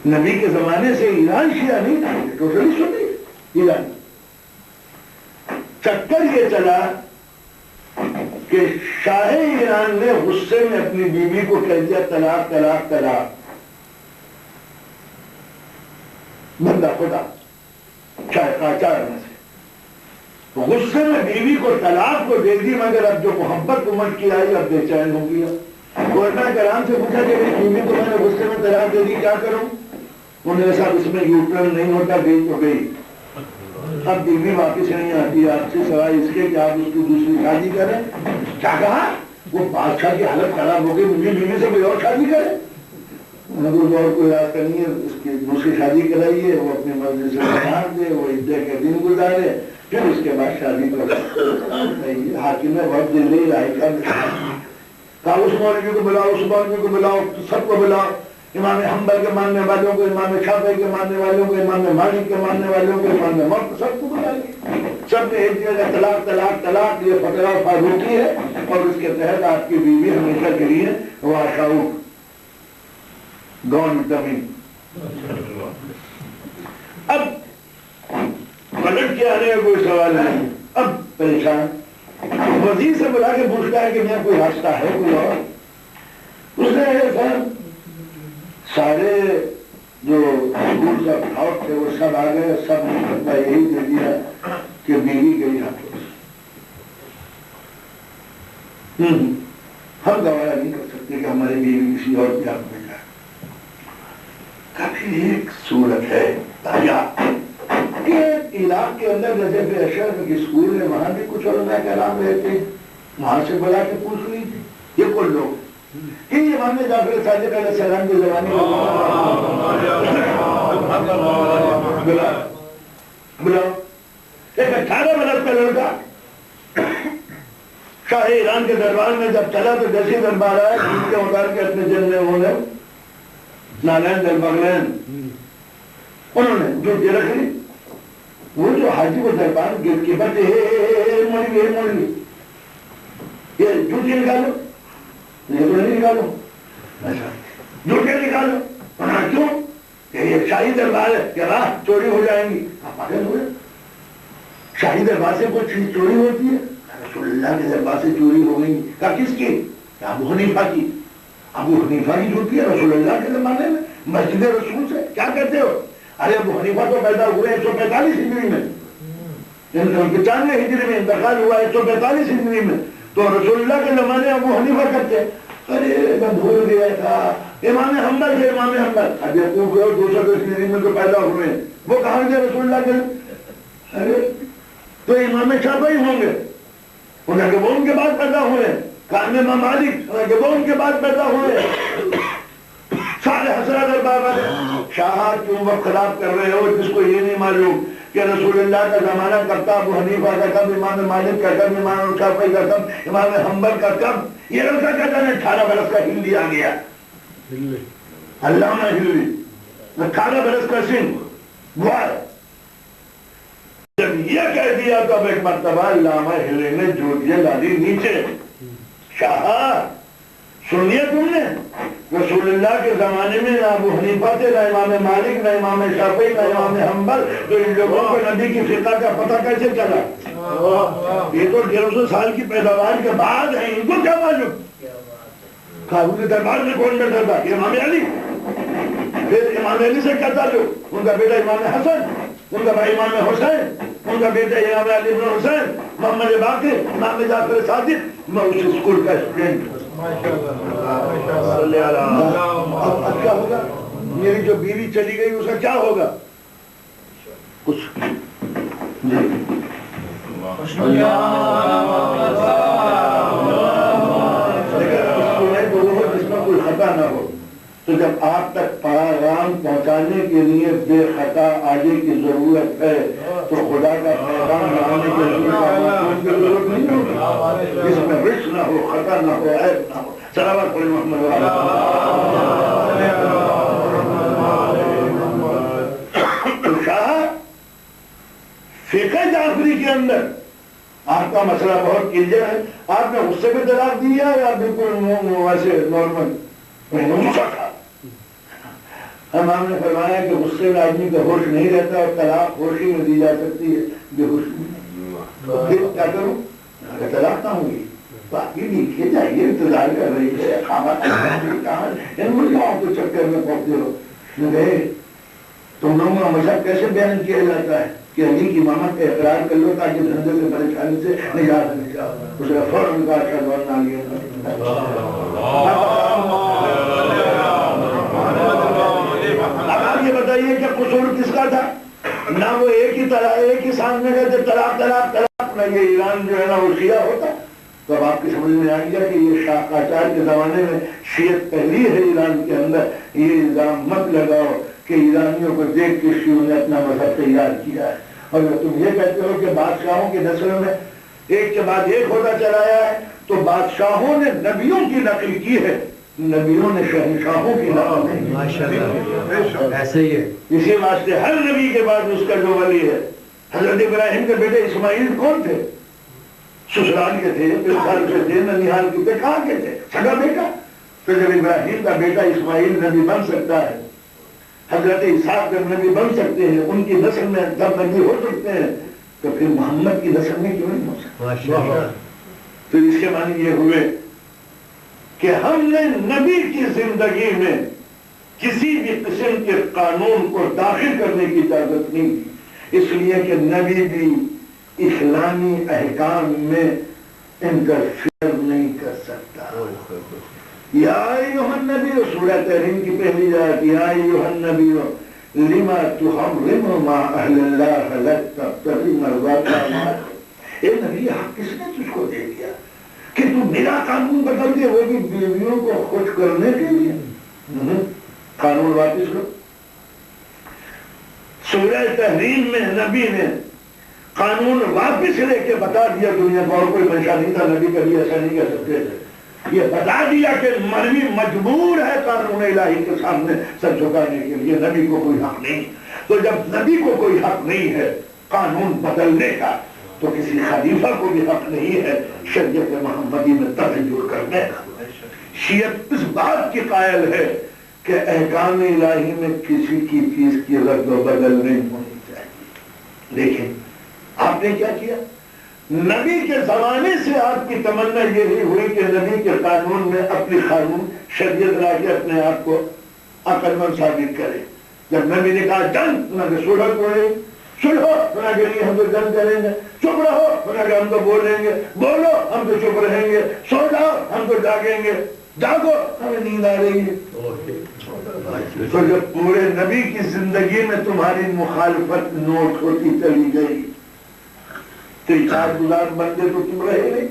نبی کے زمانے سے ایران شیعہ نہیں تھا، ٹوٹلی سنی ایران۔ چکر یہ چلا کہ شاہ ایران نے غصے میں اپنی بیوی کو کہہ دیا طلاق طلاق طلاق، بندہ خدا چاہے قاچار میں سے غصے میں بیوی کو طلاق کو دے دی، مگر اب جو محبت امت کی آئی اب بے چین ہو گیا۔ علماء کرام سے پوچھا کہ میری بیوی کو میں نے غصے میں طلاق دے دی، کیا کروں؟ انہوں نے صاحب اس میں یوٹرن نہیں ہوتا، گئی تو گئی، اب بیوی واپس نہیں آتی آپ سے سوائے اس کے کہ آپ اس کی دوسری شادی کریں۔ کیا کہا؟ وہ بادشاہ کی حالت خراب ہو گئی، مجھے بیوی سے کوئی اور شادی کرے؟ اور کوئی راستہ نہیں ہے، اس کی دوسری شادی کرائیے، وہ اپنی مرضی سے باہر دے، وہ عدے کے دن گزارے، پھر اس کے بعد شادی کرے۔ حاکم نے بہت دلی رائے کا کہا اس مولوی کو بلاؤ، اس مولوی کو بلاؤ، سب کو بلاؤ، امام حنبل کے ماننے والوں کو، امام شافعی کے ماننے والوں کو، امام مالک کے ماننے والوں کو، امام مرد، سب کو بلائیے۔ سب نے ایک جگہ طلاق طلاق طلاق، یہ فتویٰ فاروقی ہے اور اس کے تحت آپ کی بیوی ہمیشہ کے لیے واشاؤٹ گون زمین۔ اب پلٹ کے آنے کا کوئی سوال نہیں. اب پریشان وزیر سے بلا کے پوچھتا ہے کہ میں کوئی راستہ ہے کوئی اور. اس نے ایسا سارے جو اسکول آف تھاٹ تھے وہ سب آ گئے, سب نے فتویٰ یہی دے دیا کہ بیوی گئی ہاتھوں سے. ہم گوارا نہیں کر سکتے کہ ہماری بیوی کسی اور کے ہاتھ میں جائے. کبھی ایک صورت ہے تاجا کہ علاق کے اندر جیسے پہ اشرف کی اسکول ہے, وہاں بھی کچھ علماء کرام رہتے ہیں, وہاں سے بلا کے پوچھ لیجیے. یہ کون لوگ کہ امام جعفر صادق علیہ السلام کے زمانے بلاؤ ایک 18 برس کا لڑکا شاہ ایران کے دربار میں جب چلا تو جیسے دربار آیا جن کے اتار کے اپنے جن میں انہوں نے نالین دل بغلین انہوں نے جو دے رکھ لی. وہ جو حاجی کو دربار گیٹ کی بات مولوی یہ جوتی نکالو, یہ تو نہیں نکالو, جوتے نکالو. کیوں یہ شاہی دربار ہے کہ راہ چوری ہو جائیں گی. آپ پاگل ہوئے, شاہی دربار سے کوئی چیز چوری ہوتی ہے؟ رسول اللہ کے دربار سے چوری ہو گئی. کہا کس کی؟ ابو حنیفہ کی. ابو حنیفہ کی جوتی ہے رسول اللہ کے زمانے میں مسجد رسول سے. کیا کہتے ہو؟ ارے ابو حنیفہ تو پیدا ہوئے 145 ہجری میں, 95 ہجری میں انتقال ہوا 145 ہجری میں, تو رسول اللہ کے زمانے ابو حنیفہ کرتے. ارے میں بھول گیا تھا امام حنبل تھے. امام حنبل ابھی 210 ہجری میں تو پیدا ہوئے, وہ کہاں گئے رسول اللہ کے؟ ارے تو امام شافعی ہوں گے, انہیں کہ وہ ان کے بعد پیدا ہوئے. کہا امام مالک, انہیں کہ وہ ان کے بعد پیدا ہوئے. سارے حضرات دربار والے شاہ کیوں وقت خراب کر رہے ہو, جس کو یہ نہیں معلوم کہ رسول اللہ کا زمانہ کب تھا, ابو حنیفہ کا کب, امام مالک کا کب, امام شافعی کا کب, امام حنبل کا کب. یہ لڑکا کہتا ہے 18 برس کا ہندی آ گیا, علامہ ہندی 18 برس کا سن گوار. جب یہ کہہ دیا تو اب ایک مرتبہ علامہ ہلے نے جوتیاں ڈالی نیچے. شاہ سنیے تم نے, رسول اللہ کے زمانے میں نہ ابو حنیفہ تھے, نہ امام مالک, نہ امام شافعی, نہ امام حنبل, تو ان لوگوں کو نبی کی فقہ کا پتہ کیسے چلا؟ یہ تو 150 سال کی پیداوار کے بعد ہیں, ان کو کیا معلوم؟ کابل کے دربار میں کون بیٹھا تھا؟ امام علی. پھر امام علی سے کیا تعلق؟ ان کا بیٹا امام حسن, ان کا بھائی امام حسین, ان کا بیٹا امام علی بن حسین, محمد باقر, امام جعفر صادق. میں اس اسکول کا اسٹوڈنٹ. اب کیا ہوگا؟ میری جو بیوی چلی گئی اس کا کیا ہوگا؟ کچھ جس میں کوئی خطا نہ ہو. تو جب آپ تک پیغام پہنچانے کے لیے بے خطا آگے کی ضرورت ہے تو خدا کا پیغام لانے کے لیے ضرورت نہیں ہوگی, جس میں رچ نہ ہو, خطا نہ ہو, عیب نہ ہو. صلوات علی محمد. تو شاہ فقہ جعفری کے اندر آپ کا مسئلہ بہت کلیئر ہے. آپ نے اس سے بھی طلاق دیا یا بالکل ویسے نارمل؟ ہم نے فرمایا کہ غصے میں آدمی کا ہوش نہیں رہتا اور طلاق ہوشی میں دی جا سکتی ہے, بے ہوشی میں. پھر کیا کروں؟ اگر طلاق نہ ہوگی باقی نیچے جائیے, انتظار کر رہی ہے, کہاں کو چکر میں پہنچتے ہو. تم لوگوں کا مذہب کیسے بیان کیا جاتا ہے کہ علی کی ماما پہ اقرار کر لو تاکہ دھندے سے پریشانی سے نجات مل جاؤ. اس کا فوراً کا شادوان آ گیا. اب آپ یہ بتائیے کہ قصور کس کا تھا؟ نہ وہ ایک ہی سامنے کہتے طلاق طلاق طلاق, نہ یہ ایران جو ہے نا وہ شیعہ ہوتا. تو اب آپ کی سمجھ میں آ گیا کہ یہ شاہ قاجار کے زمانے میں شیعت پہلی ہے ایران کے اندر. یہ الزام مت لگاؤ کہ ایرانیوں کو دیکھ کے شیعوں نے اپنا مذہب تیار کیا ہے. اور تم یہ کہتے ہو کہ بادشاہوں کی نسلوں میں ایک کے بعد ایک ہوتا چلا آیا ہے, تو بادشاہوں نے نبیوں کی نقل کی ہے, نبیوں نے شہنشاہوں کی نقل نہیں. ایسے ہی ہے. اسی واسطے ہر نبی کے بعد اس کا جو ولی ہے, حضرت ابراہیم کے بیٹے اسماعیل کون تھے؟ سسرال کے تھے, پلسال کے تھے, ننیحال کے تھے, کہاں کے تھے؟ سگا بیٹا. تو جب ابراہیم کا بیٹا اسماعیل نبی بن سکتا ہے, حضرت اسحاق جب نبی بن سکتے ہیں, ان کی نسل میں جب نبی ہو سکتے ہیں, تو پھر محمد کی نسل میں کیوں نہیں ہو سکتا؟ پھر اس کے معنی یہ ہوئے کہ ہم نے نبی کی زندگی میں کسی بھی قسم کے قانون کو داخل کرنے کی اجازت نہیں دی، اس لیے کہ نبی بھی اسلامی احکام میں انٹرفیئر نہیں کر سکتا۔ یا ایھا النبی، سورہ تحریم کی پہلی آیت، یا ایھا النبی لما تحرم ما احل اللہ لک تبتغی مرضات اللہ۔ اے نبی، حق کس نے تجھ کو دے دیا کہ تو میرا قانون بدل دے، وہ بھی بیویوں کو خوش کرنے کے لیے؟ قانون واپس کرو۔ سورہ تحریم میں نبی نے قانون واپس لے کے بتا دیا دنیا کو، اور کوئی منشا نہیں تھا، نبی کبھی ایسا نہیں کہہ سکتے تھے۔ یہ بتا دیا کہ مروی مجبور ہے قانون الہی کے سامنے سر جھکانے کے لیے، نبی کو کوئی حق نہیں۔ تو جب نبی کو کوئی حق نہیں ہے قانون بدلنے کا، تو کسی خلیفہ کو بھی حق نہیں ہے شریعت محمدی میں تغیر کرنے کا۔ شیعت اس بات کی قائل ہے کہ احکام الہی میں کسی کی چیز کی رد و بدل نہیں ہونی چاہیے۔ لیکن آپ نے کیا کیا؟ نبی کے زمانے سے آپ کی تمنا یہی ہوئی کہ نبی کے قانون میں اپنی قانون شریعت لا کے اپنے آپ کو عقل مند ثابت کرے۔ جب نبی نے کہا جنگ، انہوں نے سلح کرے، سلح انہوں کے لیے ہم تو جنگ کریں گے، چپ رہو انہوں کے ہم تو بولیں گے، بولو ہم تو چپ رہیں گے، سو جاؤ ہم تو جاگیں گے، جاگو ہمیں نیند آ رہی ہے۔ تو جب پورے نبی کی زندگی میں تمہاری مخالفت نوٹ ہوتی چلی گئی، تو گزار بندے تو تم رہے نہیں،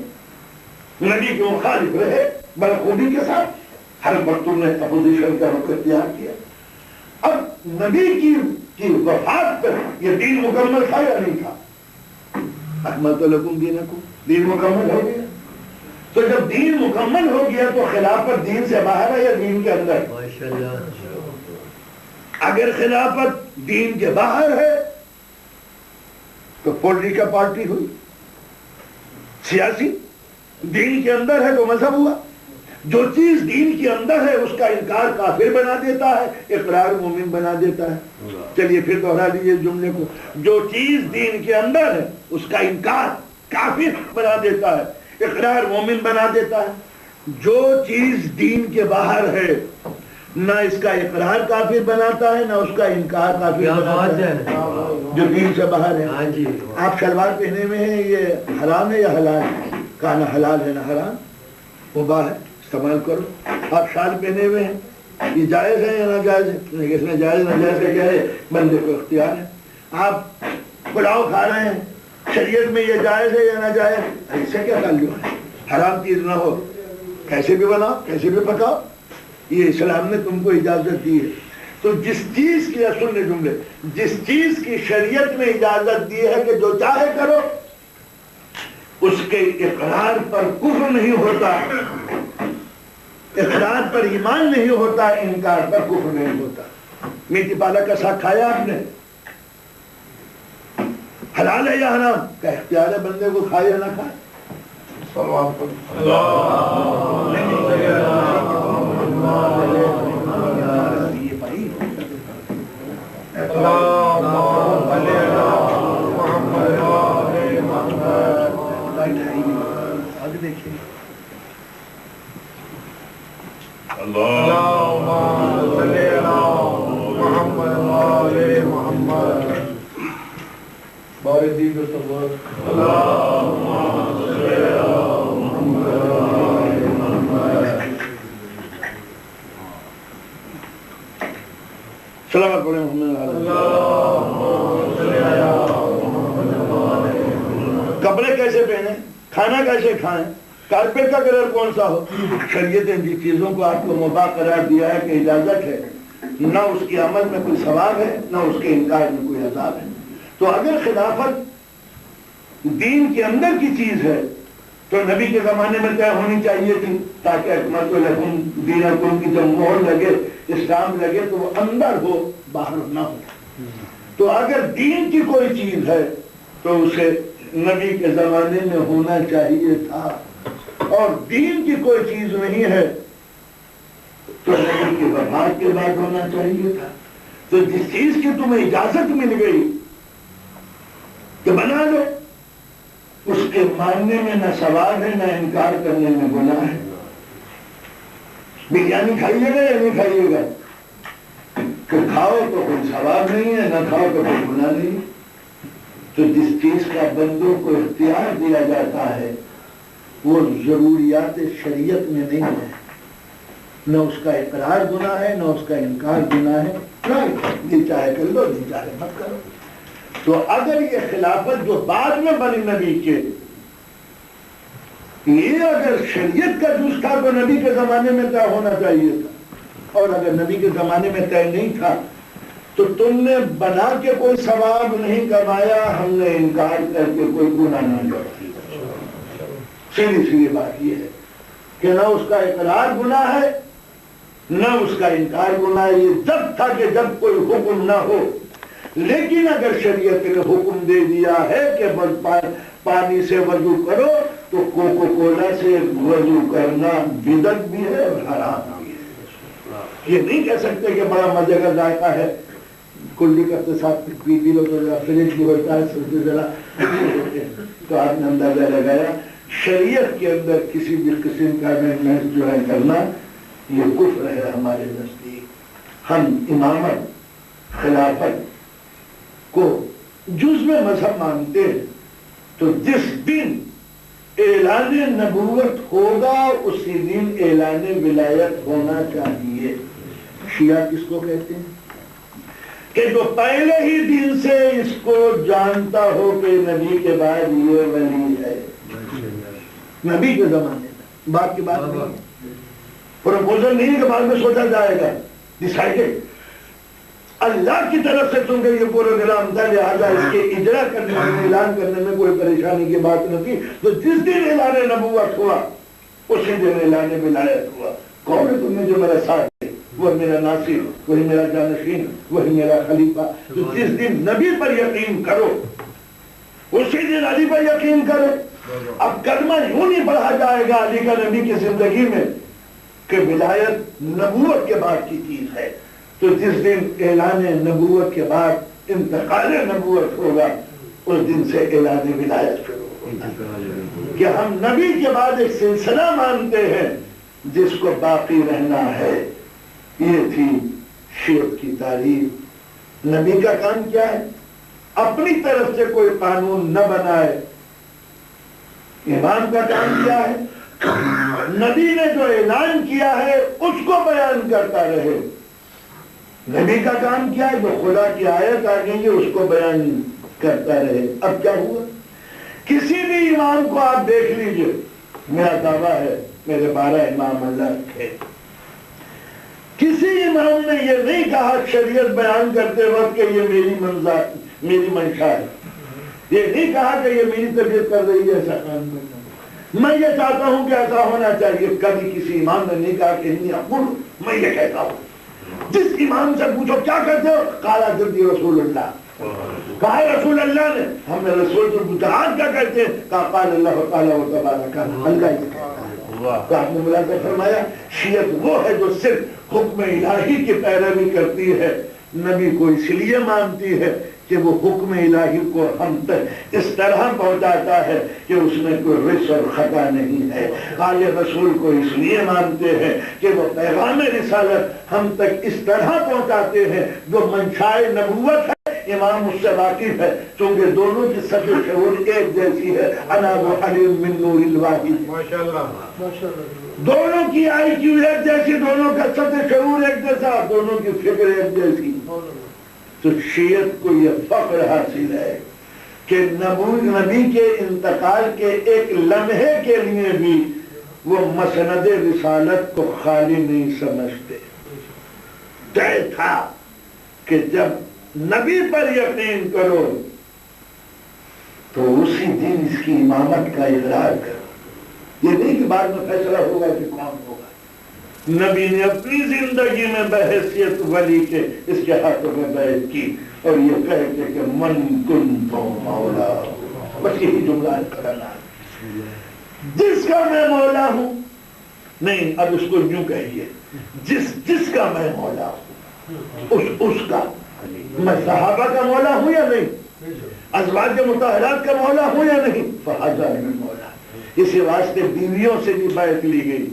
نبی کے مخالف رہے بخوبی کے ساتھ، ہر وقت تم نے اپوزیشن کا رخ اختیار کیا۔ اب نبی کی وفات پر یہ دین مکمل تھا یا نہیں تھا؟ اکملت لکم دینکم، دین مکمل ہو گیا۔ تو جب دین مکمل ہو گیا تو خلافت دین سے باہر ہے یا دین کے اندر؟ اگر خلافت دین کے باہر ہے تو پولیٹیکل پارٹی ہوئی، سیاسی۔ دین کے اندر ہے تو مذہب ہوا۔ جو چیز دین کے اندر ہے اس کا انکار کافر بنا دیتا ہے، اقرار مومن بنا دیتا ہے۔ چلیے پھر دوہرا لیجیے جملے کو، جو چیز دین کے اندر ہے اس کا انکار کافر بنا دیتا ہے، اقرار مومن بنا دیتا ہے۔ جو چیز دین کے باہر ہے نہ اس کا اقرار کافر بناتا ہے نہ اس کا انکار کافر بناتا ہے، جو دین سے باہر ہے۔ آپ شلوار پہنے میں ہیں، یہ حرام ہے یا حلال ہے؟ کہا نہ حلال ہے نہ حرام، مباح ہے، استعمال کرو۔ آپ شال پہنے ہوئے ہیں، یہ جائز ہے یا ناجائز ہے؟ اس میں جائز ناجائز کا کیا ہے؟ بندے کو اختیار ہے۔ آپ پلاؤ کھا رہے ہیں، شریعت میں یہ جائز ہے یا ناجائز؟ اس سے کیا تعلق ہے؟ حرام چیز نہ ہو، کیسے بھی بناؤ کیسے بھی پکاؤ، یہ اسلام نے تم کو اجازت دی ہے۔ تو جس چیز کی، سننے جملے، جس چیز کی شریعت نے اجازت دی ہے کہ جو چاہے کرو، اس کے اقرار پر کفر نہیں ہوتا، اقرار پر ایمان نہیں ہوتا، انکار پر کفر نہیں ہوتا۔ میٹھی پالک کا ساگ کھایا آپ نے، حلال ہے یا حرام؟ کا اختیار ہے بندے کو کھائے یا نہ کھائے۔ کپڑے کیسے پہنے، کھانا کیسے کھائیں، کارپیٹ کا کلر کون سا ہو، شریعت نے جن چیزوں کو آپ کو مباح قرار دیا ہے کہ اجازت ہے، نہ اس کے عمل میں کوئی ثواب ہے نہ اس کے انکار میں کوئی عذاب ہے۔ تو اگر خلافت دین کے اندر کی چیز ہے تو نبی کے زمانے میں طے ہونی چاہیے تھی، تاکہ اکملت لکم دینکم کی جب مہر لگے، اسلام لگے تو وہ اندر ہو باہر نہ ہو۔ تو اگر دین کی کوئی چیز ہے تو اسے نبی کے زمانے میں ہونا چاہیے تھا، اور دین کی کوئی چیز نہیں ہے تو نبی کی وفات کے بعد ہونا چاہیے تھا۔ تو جس چیز کی تمہیں اجازت مل گئی کہ بنا لو، اس کے ماننے میں نہ ثواب ہے نہ انکار کرنے میں گناہ ہے۔ بریانی کھائیے گا یا نہیں کھائیے گا؟ کہ کھاؤ تو کوئی ثواب نہیں ہے، نہ کھاؤ تو کوئی گناہ نہیں ہے۔ تو جس چیز کا بندوں کو اختیار دیا جاتا ہے وہ ضروریات شریعت میں نہیں ہے، نہ اس کا اقرار گناہ ہے نہ اس کا انکار گناہ ہے، نہ چاہے کر لو نہیں چاہے مت کرو۔ تو اگر یہ خلافت جو بعد میں بنی نبی کے، یہ اگر شریعت کا جز تھا تو نبی کے زمانے میں طے ہونا چاہیے تھا، اور اگر نبی کے زمانے میں طے نہیں تھا تو تم نے بنا کے کوئی ثواب نہیں کمایا، ہم نے انکار کر کے کوئی گناہ نہیں کیا۔ سیدھی بات یہ ہے کہ نہ اس کا اقرار گناہ ہے نہ اس کا انکار گناہ ہے۔ یہ جب تھا کہ جب کوئی حکم نہ ہو، لیکن اگر شریعت نے حکم دے دیا ہے کہ پانی سے وضو کرو تو کوکو کولا سے وضو کرنا بدعت بھی ہے اور حرام بھی ہے۔ یہ نہیں کہہ سکتے کہ بڑا مزے کا ذائقہ ہے، کلی کرتے ساتھ پی لو تو فریج بھی ہوتا ہے، سبزی ذرا تو آپ نے اندازہ لگایا۔ شریعت کے اندر کسی بھی قسم کا محنت جو ہے کرنا یہ کفر ہے ہمارے نزدیک۔ ہم امامت خلافت کو جزء مذہب مانتے ہیں، تو جس دن اعلان نبوت ہوگا اسی دن اعلان ولایت ہونا چاہیے۔ شیعہ کس کو کہتے ہیں؟ کہ جو پہلے ہی دن سے اس کو جانتا ہو کہ نبی کے بعد یہ ولی ہے، نبی کے زمانے میں، بعد کی بات نہیں، پروپوزل نہیں کہ بعد میں سوچا جائے گا، ڈیسائیڈڈ اللہ کی طرف سے چونکہ یہ پروگرام تھا، لہٰذا اس کے اجرا کرنے میں، اعلان کرنے میں کوئی پریشانی کی بات نہ تھی۔ تو جس دن اعلان نبوت ہوا اسی دن اعلان ولایت ہوا۔ کون ہے تم نے جو میرا ساتھ ہے؟ وہ میرا ناصر، وہی میرا جانشین، وہی میرا خلیفہ۔ تو جس دن نبی پر یقین کرو اسی دن علی پر یقین کرو۔ اب کلمہ یوں نہیں پڑھا جائے گا علی کا نبی کی زندگی میں کہ ولایت نبوت کے بعد کی چیز ہے، تو جس دن اعلان نبوت کے بعد انتقال نبوت ہوگا اس دن سے اعلان ولایت شروع ہوگا۔ کہ ہم نبی کے بعد ایک سلسلہ مانتے ہیں جس کو باقی رہنا ہے۔ یہ تھی شیعت کی تعریف۔ نبی کا کام کیا ہے؟ اپنی طرف سے کوئی قانون نہ بنائے۔ امام کا کام کیا ہے؟ نبی نے جو اعلان کیا ہے اس کو بیان کرتا رہے۔ نبی کا کام کیا ہے؟ جو خدا کی آیت آ گئی ہے اس کو بیان کرتا رہے۔ اب کیا ہوا؟ کسی بھی امام کو آپ دیکھ لیجئے، میرا دعویٰ ہے میرے 12 امام اللہ تھے، کسی امام نے یہ نہیں کہا شریعت بیان کرتے وقت کہ یہ میری منشا ہے، یہ نہیں کہا کہ یہ میری طبیعت کر رہی ہے ایسا کام کرنا، میں یہ چاہتا ہوں کہ ایسا ہونا چاہیے۔ کبھی کسی امام نے نہیں کہا کہ انی اقول، میں یہ کہتا ہوں۔ جس امام سے پوچھو کیا کہتے ہو، قال حضرت رسول اللہ، کہا رسول اللہ نے، ہم نے رسول سے پوچھا آپ کیا کہتے ہیں، کہا قال اللہ تعالیٰ و تبارک اللہ ہی کہتا ہے۔ تو آپ نے ملا کر فرمایا شیعت وہ ہے جو صرف حکم الہی کی پیروی کرتی ہے، نبی کو اس لیے مانتی ہے کہ وہ حکم الہی کو ہم تک اس طرح پہنچاتا ہے کہ اس میں کوئی رس اور خطا نہیں ہے۔ آل رسول کو اس لیے مانتے ہیں کہ وہ پیغام رسالت ہم تک اس طرح پہنچاتے ہیں جو منشائے نبوت ہے۔ امام اس سے واقف ہے چونکہ دونوں کی سطح شعور ایک جیسی ہے۔ انا و علی من نور الواحد، دونوں کی آئی کیو ایک جیسی، دونوں کا سطح شعور ایک جیسا، دونوں کی فکر ایک جیسی۔ تو شیعت کو یہ فخر حاصل ہے کہ نبی کے انتقال کے ایک لمحے کے لیے بھی وہ مسند رسالت کو خالی نہیں سمجھتے۔ طے تھا کہ جب نبی پر یقین کرو تو اسی دن اس کی امامت کا اقرار کرو۔ یہ نہیں کہ بعد میں فیصلہ ہوگا کہ کون ہوگا۔ نبی نے اپنی زندگی میں بحیثیت ولی کے اس کے ہاتھوں میں بیعت کی اور یہ کہتے کہ من کنت مولا، بس یہی جملہ کرنا، جس کا میں مولا ہوں، نہیں اب اس کو یوں کہیے، جس کا میں مولا ہوں اس کا، میں صحابہ کا مولا ہوں یا نہیں؟ ازواج مطہرات کا مولا ہوں یا نہیں؟ فہذا من مولا. اسی واسطے بیویوں سے بھی بیعت لی گئی.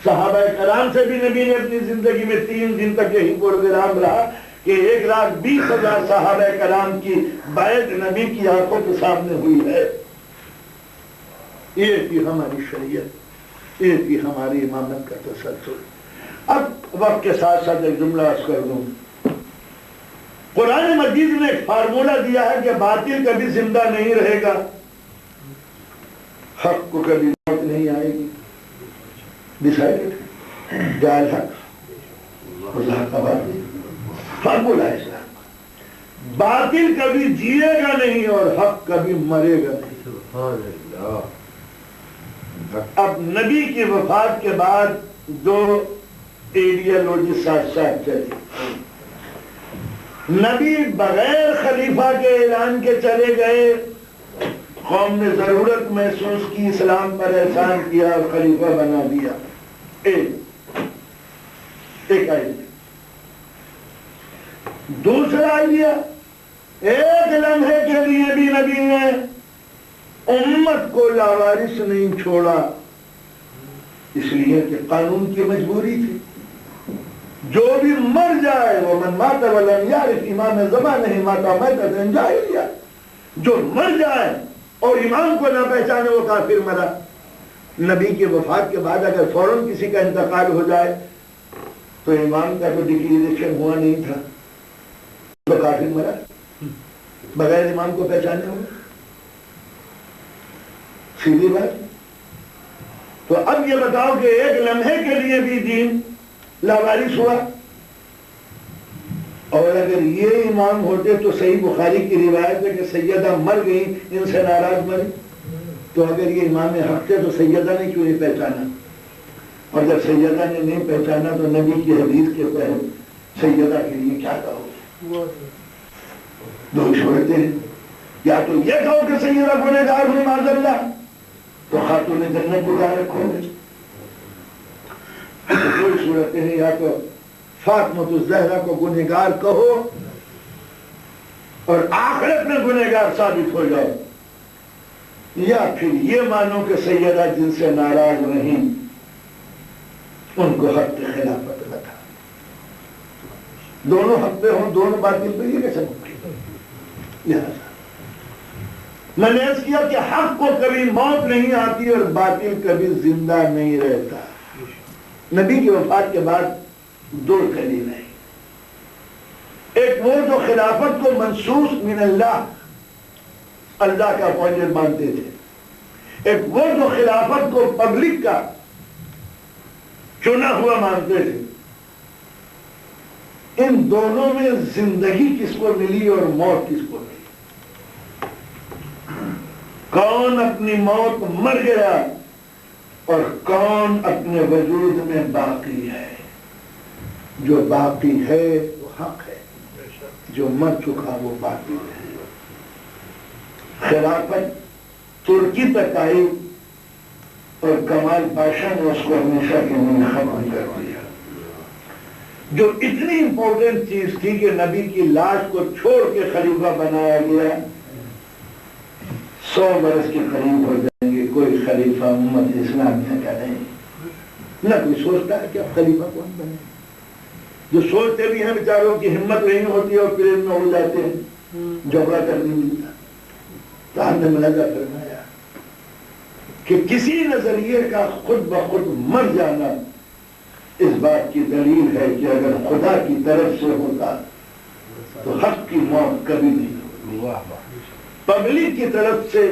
صحابہ کرام سے بھی نبی نے اپنی زندگی میں 3 دن تک یہی پروگرام رہا کہ 1,20,000 صحابہ کرام کی بیعت نبی کی آنکھوں کے سامنے ہوئی ہے. یہ تھی ہماری شریعت، یہ تھی ہماری امامت کا تسلسل. اب وقت کے ساتھ ساتھ ایک جملہ عرض کر دوں. قرآن مجید نے ایک فارمولہ دیا ہے کہ باطل کبھی زندہ نہیں رہے گا، حق کو کبھی موت نہیں آئے گی. ڈیسائیڈڈ جائز حق اللہ کا باطل فارمولہ ہے اسلام. باطل کبھی جیے گا نہیں اور حق کبھی مرے گا نہیں. اب نبی کی وفات کے بعد 2 ایڈیالوجی ساتھ ساتھ چلی. نبی بغیر خلیفہ کے اعلان کے چلے گئے، قوم نے ضرورت محسوس کی، اسلام پر احسان کیا اور خلیفہ بنا دیا. ایک آئیڈیا. دوسرا آئیڈیا، ایک لمحے کے لیے بھی نبی نے امت کو لاوارث نہیں چھوڑا، اس لیے کہ قانون کی مجبوری تھی. جو بھی مر جائے وہ من مات ولم یعرف امام زمانہ مات میتۃ جاہلیہ، جو مر جائے اور امام کو نہ پہچانے وہ کافر مرا. نبی کی وفات کے بعد اگر فوراً کسی کا انتقال ہو جائے تو امام کا تو ڈکلیریشن ہوا نہیں تھا تو کافر مرا، بغیر امام کو پہچانے ہو. سیدھی بات. تو اب یہ بتاؤ کہ ایک لمحے کے لیے بھی دین لاوارث ہوا. اور اگر یہ امام ہوتے تو صحیح بخاری کی روایت ہے کہ سیدہ مر گئی، ان سے ناراض مری. تو اگر یہ امام حق تھے تو سیدہ نے کیوں نہیں پہچانا؟ اور جب سیدہ نے نہیں پہچانا تو نبی کی حدیث کے تحت سیدہ کے لیے کیا کہو؟ 2 صورتیں ہیں. یا تو یہ کہو کہ سیدہ گنہگار ہوئی معاذ اللہ تو خاتون جنت کو جا رکھو گے. 2 صورتیں ہیں، یا تو فاطمہ الزہرا کو گنہگار کہو اور آخرت میں گنہگار ثابت ہو جاؤ، یا پھر یہ مانو کہ سیدہ جن سے ناراض نہیں ان کو حق کی خلافت بتا. دونوں حق پہ ہوں، دونوں باطل پہ، یہ کیسے ممکن؟ میں نے عرض کیا کہ حق کو کبھی موت نہیں آتی اور باطل کبھی زندہ نہیں رہتا. نبی کی وفات کے بعد 2 دلیل ہیں. ایک وہ جو خلافت کو منصوص من اللہ کا اپوائنٹڈ مانتے تھے، ایک وہ جو خلافت کو پبلک کا چنا ہوا مانتے تھے. ان دونوں میں زندگی کس کو ملی اور موت کس کو ملی؟ کون اپنی موت مر گیا اور کون اپنے وجود میں باقی ہے؟ جو باقی ہے وہ حق ہے، جو مر چکا وہ باقی ہے. خلافت ترکی تک آئی اور کمال پاشا نے اس کو ہمیشہ کے لیے ختم کر دیا. جو اتنی امپورٹنٹ چیز تھی کہ نبی کی لاش کو چھوڑ کے خلیفہ بنایا گیا. 100 برس کے قریب ہو جائیں گے کوئی خلیفہ امت اسلامیہ کا نہیں. نہ کوئی سوچتا ہے کہ اب خلیفہ کون بنے. جو سوچتے بھی ہیں بیچاروں کی ہمت نہیں ہوتی اور پھر میں ہو جاتے ہیں، جھگڑا کرنے ملتا. تو ہم نے ملاحظہ فرمایا کہ کسی نظریے کا خود بخود مر جانا اس بات کی دلیل ہے کہ اگر خدا کی طرف سے ہوتا تو حق کی موت کبھی نہیں ہوتی. پبلک کی طرف سے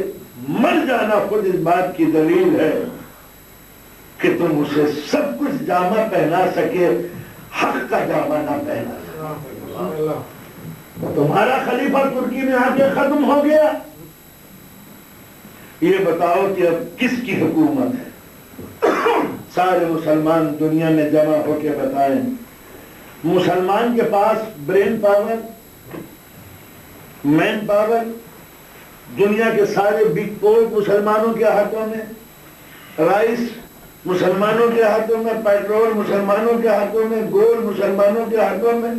مر جانا خود اس بات کی دلیل ہے کہ تم اسے سب کچھ جامہ پہنا سکے، حق کا جامہ نہ پہنا سکے. تمہارا خلیفہ ترکی میں آ کے ختم ہو گیا. یہ بتاؤ کہ اب کس کی حکومت ہے؟ سارے مسلمان دنیا میں جمع ہو کے بتائیں. مسلمان کے پاس برین پاور، مین پاور، دنیا کے سارے بگ فور مسلمانوں کے ہاتھوں میں، رائس مسلمانوں کے ہاتھوں میں، پیٹرول مسلمانوں کے ہاتھوں میں، گولڈ مسلمانوں کے ہاتھوں میں.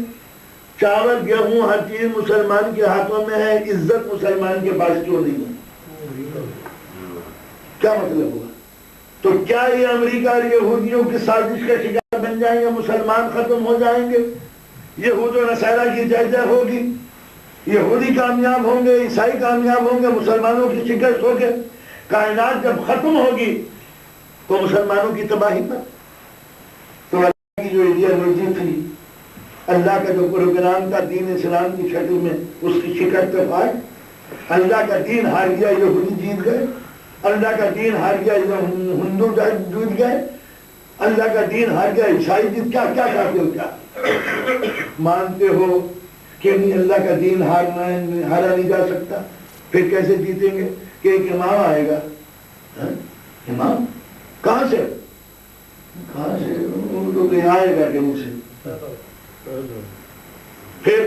چاول گیہوں ہر چیز مسلمان کے ہاتھوں میں ہے، عزت مسلمان کے پاس کیوں نہیں ہے؟ کیا مطلب ہوا؟ تو کیا یہ امریکہ اور یہودیوں کی سازش کا شکار بن جائیں گے؟ مسلمان ختم ہو جائیں گے؟ یہود و نصارہ کی جے جے ہوگی، یہودی کامیاب ہوں گے، عیسائی کامیاب ہوں گے، مسلمانوں کی شکست ہوگی، کائنات جب ختم ہوگی تو مسلمانوں کی تباہی پر؟ تو اللہ کی جو ایڈیالوجی تھی، اللہ کا جو پروگرام تھا دین اسلام کی شکل میں، اس کی شکست پائے؟ اللہ کا دین ہار گیا، یہودی جیت گئے، اللہ کا دین ہار گیا، ہندو جیت گئے، اللہ کا دین ہار گیا، عیسائی جیت، کیا کیا چاہتے ہو؟ کیا مانتے ہو کہ نہیں اللہ کا دین ہارا نہیں جا سکتا؟ پھر کیسے جیتیں گے؟ کہ ایک امام آئے گا، امام کہاں سے آئے گا کہیں سے، پھر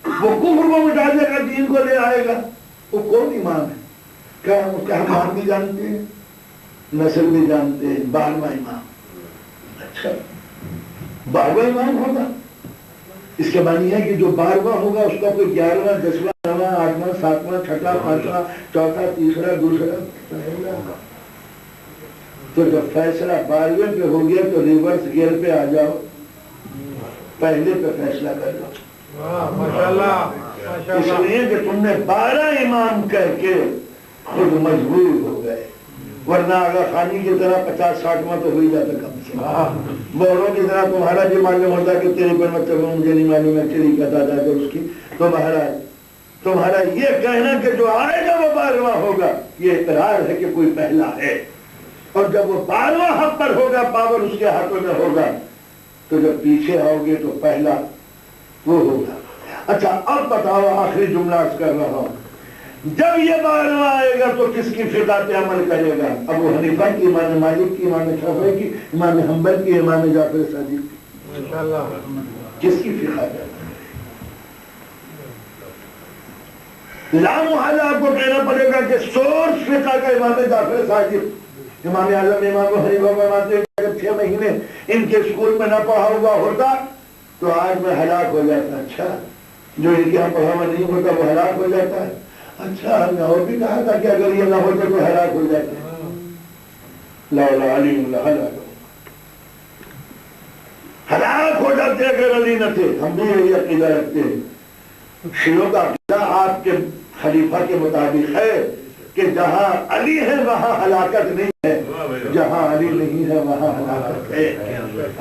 وہ کفر کو مٹا دے گا، دین کو لے آئے گا۔ وہ کون امام ہے؟ کیا ہم نام بھی جانتے ہیں، نسل بھی جانتے ہیں؟ 12واں امام۔ اچھا 12واں امام ہوگا، اس کے معنی ہے کہ جو 12واں ہوگا اس کا کوئی 11واں 10واں 9واں 8واں 7واں 6واں 5واں 4تھا 3را 2را ہوگا۔ تو جب فیصلہ 12ویں پہ ہو گیا تو ریورس گیئر پہ آ جاؤ، پہلے پہ فیصلہ کر لو۔ اس لیے کہ تم نے 12 امام کہہ کے خود مجبور ہو گئے، ورنہ آغا خانی کی طرح 50-60واں تو ہو ہی جاتا کم سے بوروں کی طرح تمہارا جو معلوم ہوتا کہ تیرے پر مطلب مجھے نہیں معلوم ہے تیری کا تعداد ہے اس کی، تو مہاراج تمہارا یہ کہنا کہ جو آئے گا وہ 12واں ہوگا، یہ اقرار ہے کہ کوئی پہلا ہے، اور جب وہ 12واں حق پر ہوگا، پاور اس کے ہاتھوں میں ہوگا، تو جب پیچھے آؤ گے تو پہلا وہ ہوگا۔ اچھا اب بتاؤ، آخری جملہ کر رہا ہوں، جب یہ 12واں آئے گا تو کس کی فقہ پہ عمل کرے گا؟ ابو حنیفہ کی، امام مالک کی، امام شافعی کی، امام حنبل کی، امام جعفر صادق کی، کس کی فقہ پہ؟ لا محالہ آپ کو کہنا پڑے گا کہ سورس فقہ کا امام جعفر صادق، امام اعظم امام حنیفہ کو مانتے ہیں۔ اگر 6 مہینے ان کے اسکول میں نہ پڑھا ہوا ہوتا تو آج میں ہلاک ہو جاتا۔ اچھا جو ان کے یہاں پڑھا ہوا نہیں ہوتا وہ ہلاک ہو جاتا ہے؟ اچھا ہم نے اور بھی کہا تھا کہ اگر یہ نہ ہوتا تو ہلاک ہو جاتے ہیں۔ ہلاک ہو جاتے اگر علی نہ تھے۔ ہم بھی یہی عقیدہ رکھتے ہیں، شیعوں کا عقیدہ آپ کے خلیفہ کے مطابق ہے کہ جہاں علی ہے وہاں ہلاکت نہیں ہے، جہاں علی نہیں ہے وہاں ہلاکت ہے۔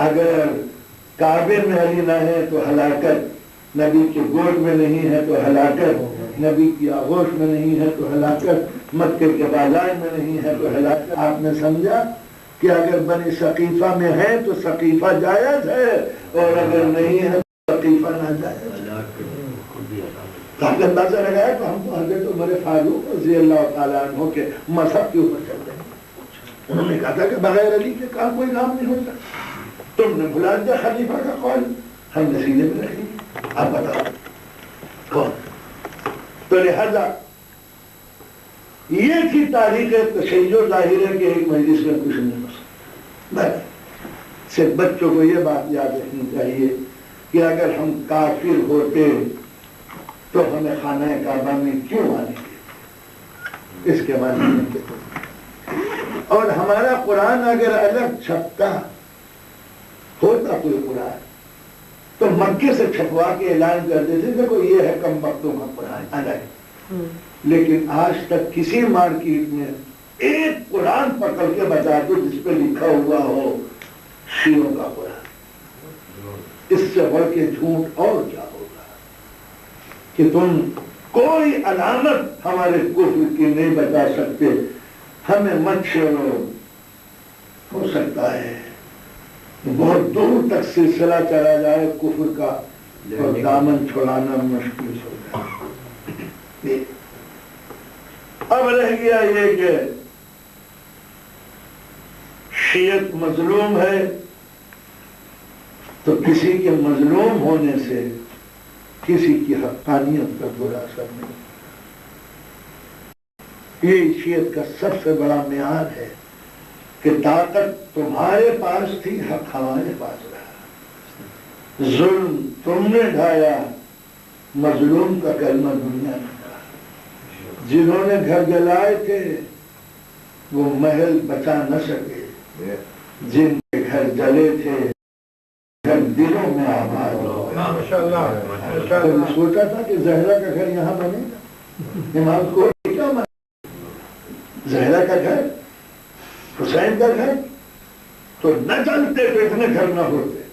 اگر کعبے میں علی نہ ہے تو ہلاکت، نبی کے گود میں نہیں ہے تو ہلاکت، نبی کی آغوش میں نہیں ہے تو ہلاکت، مکے کے بازار میں نہیں ہے تو ہلاکت۔ آپ نے سمجھا کہ اگر بنی ثقیفہ میں ہے تو ثقیفہ جائز ہے، اور اگر نہیں ہے تو ثقیفہ ناجائز ہے۔ اندازہ لگایا تو ہم تو حضرت عمر فاروق رضی اللہ تعالیٰ عنہ کے مذہب کے اوپر چلتے ہیں۔ انہوں نے کہا تھا کہ بغیر علی کے کام کوئی کام نہیں ہوتا۔ تم نے بھلا دیا خلیفہ کا قول، ہم نے سینے میں رکھ لیا۔ آپ بتاؤ کون؟ تو لہذا یہ تھی تاریخ تشیع ظاہر ہے کہ ایک مجلس میں کچھ نہیں ہو سکتا۔ بس صرف بچوں کو یہ بات یاد رکھنی چاہیے کہ اگر ہم کافر ہوتے تو ہمیں خانہ کعبہ میں کیوں آنے گے، اس کے بارے میں۔ اور ہمارا قرآن اگر الگ چھپتا ہوتا کوئی قرآن تو مکے سے چھپوا کے اعلان کر دیتے دیکھو یہ ہے کم وقتوں کا قرآن الگ۔ لیکن آج تک کسی مارکیٹ میں ایک قرآن پکڑ کے بتا دو جس پہ لکھا ہوا ہو شیعوں کا قرآن، اس سے بڑھ کے جھوٹ اور کیا ہوگا کہ تم کوئی علامت ہمارے کفر کی نہیں بتا سکتے۔ ہمیں مت چھوڑو، ہو سکتا ہے بہت دور تک سلسلہ چلا جائے کفر کا اور دامن چھڑانا مشکل ہو جائے۔ اب رہ گیا یہ کہ شیعت مظلوم ہے تو کسی کے مظلوم ہونے سے کسی کی حقانیت پر برا اثر نہیں۔ یہ شیعت کا سب سے بڑا معیار ہے کہ طاقت تمہارے پاس تھی، حق ہمارے پاس رہا۔ ظلم تم نے ڈھایا، مظلوم کا کلمہ دنیا میں کہا۔ جنہوں نے گھر جلائے تھے وہ محل بچا نہ سکے، جن کے گھر جلے تھے گھر دلوں میں آباد ہو گئے۔ تو میں سوچا تھا کہ زہرا کا گھر یہاں بنے گا، امام کو کیا مانا، زہرا کا گھر، حسین کا گھر تو نہ جلتے تو اتنے گھر نہ ہوتے،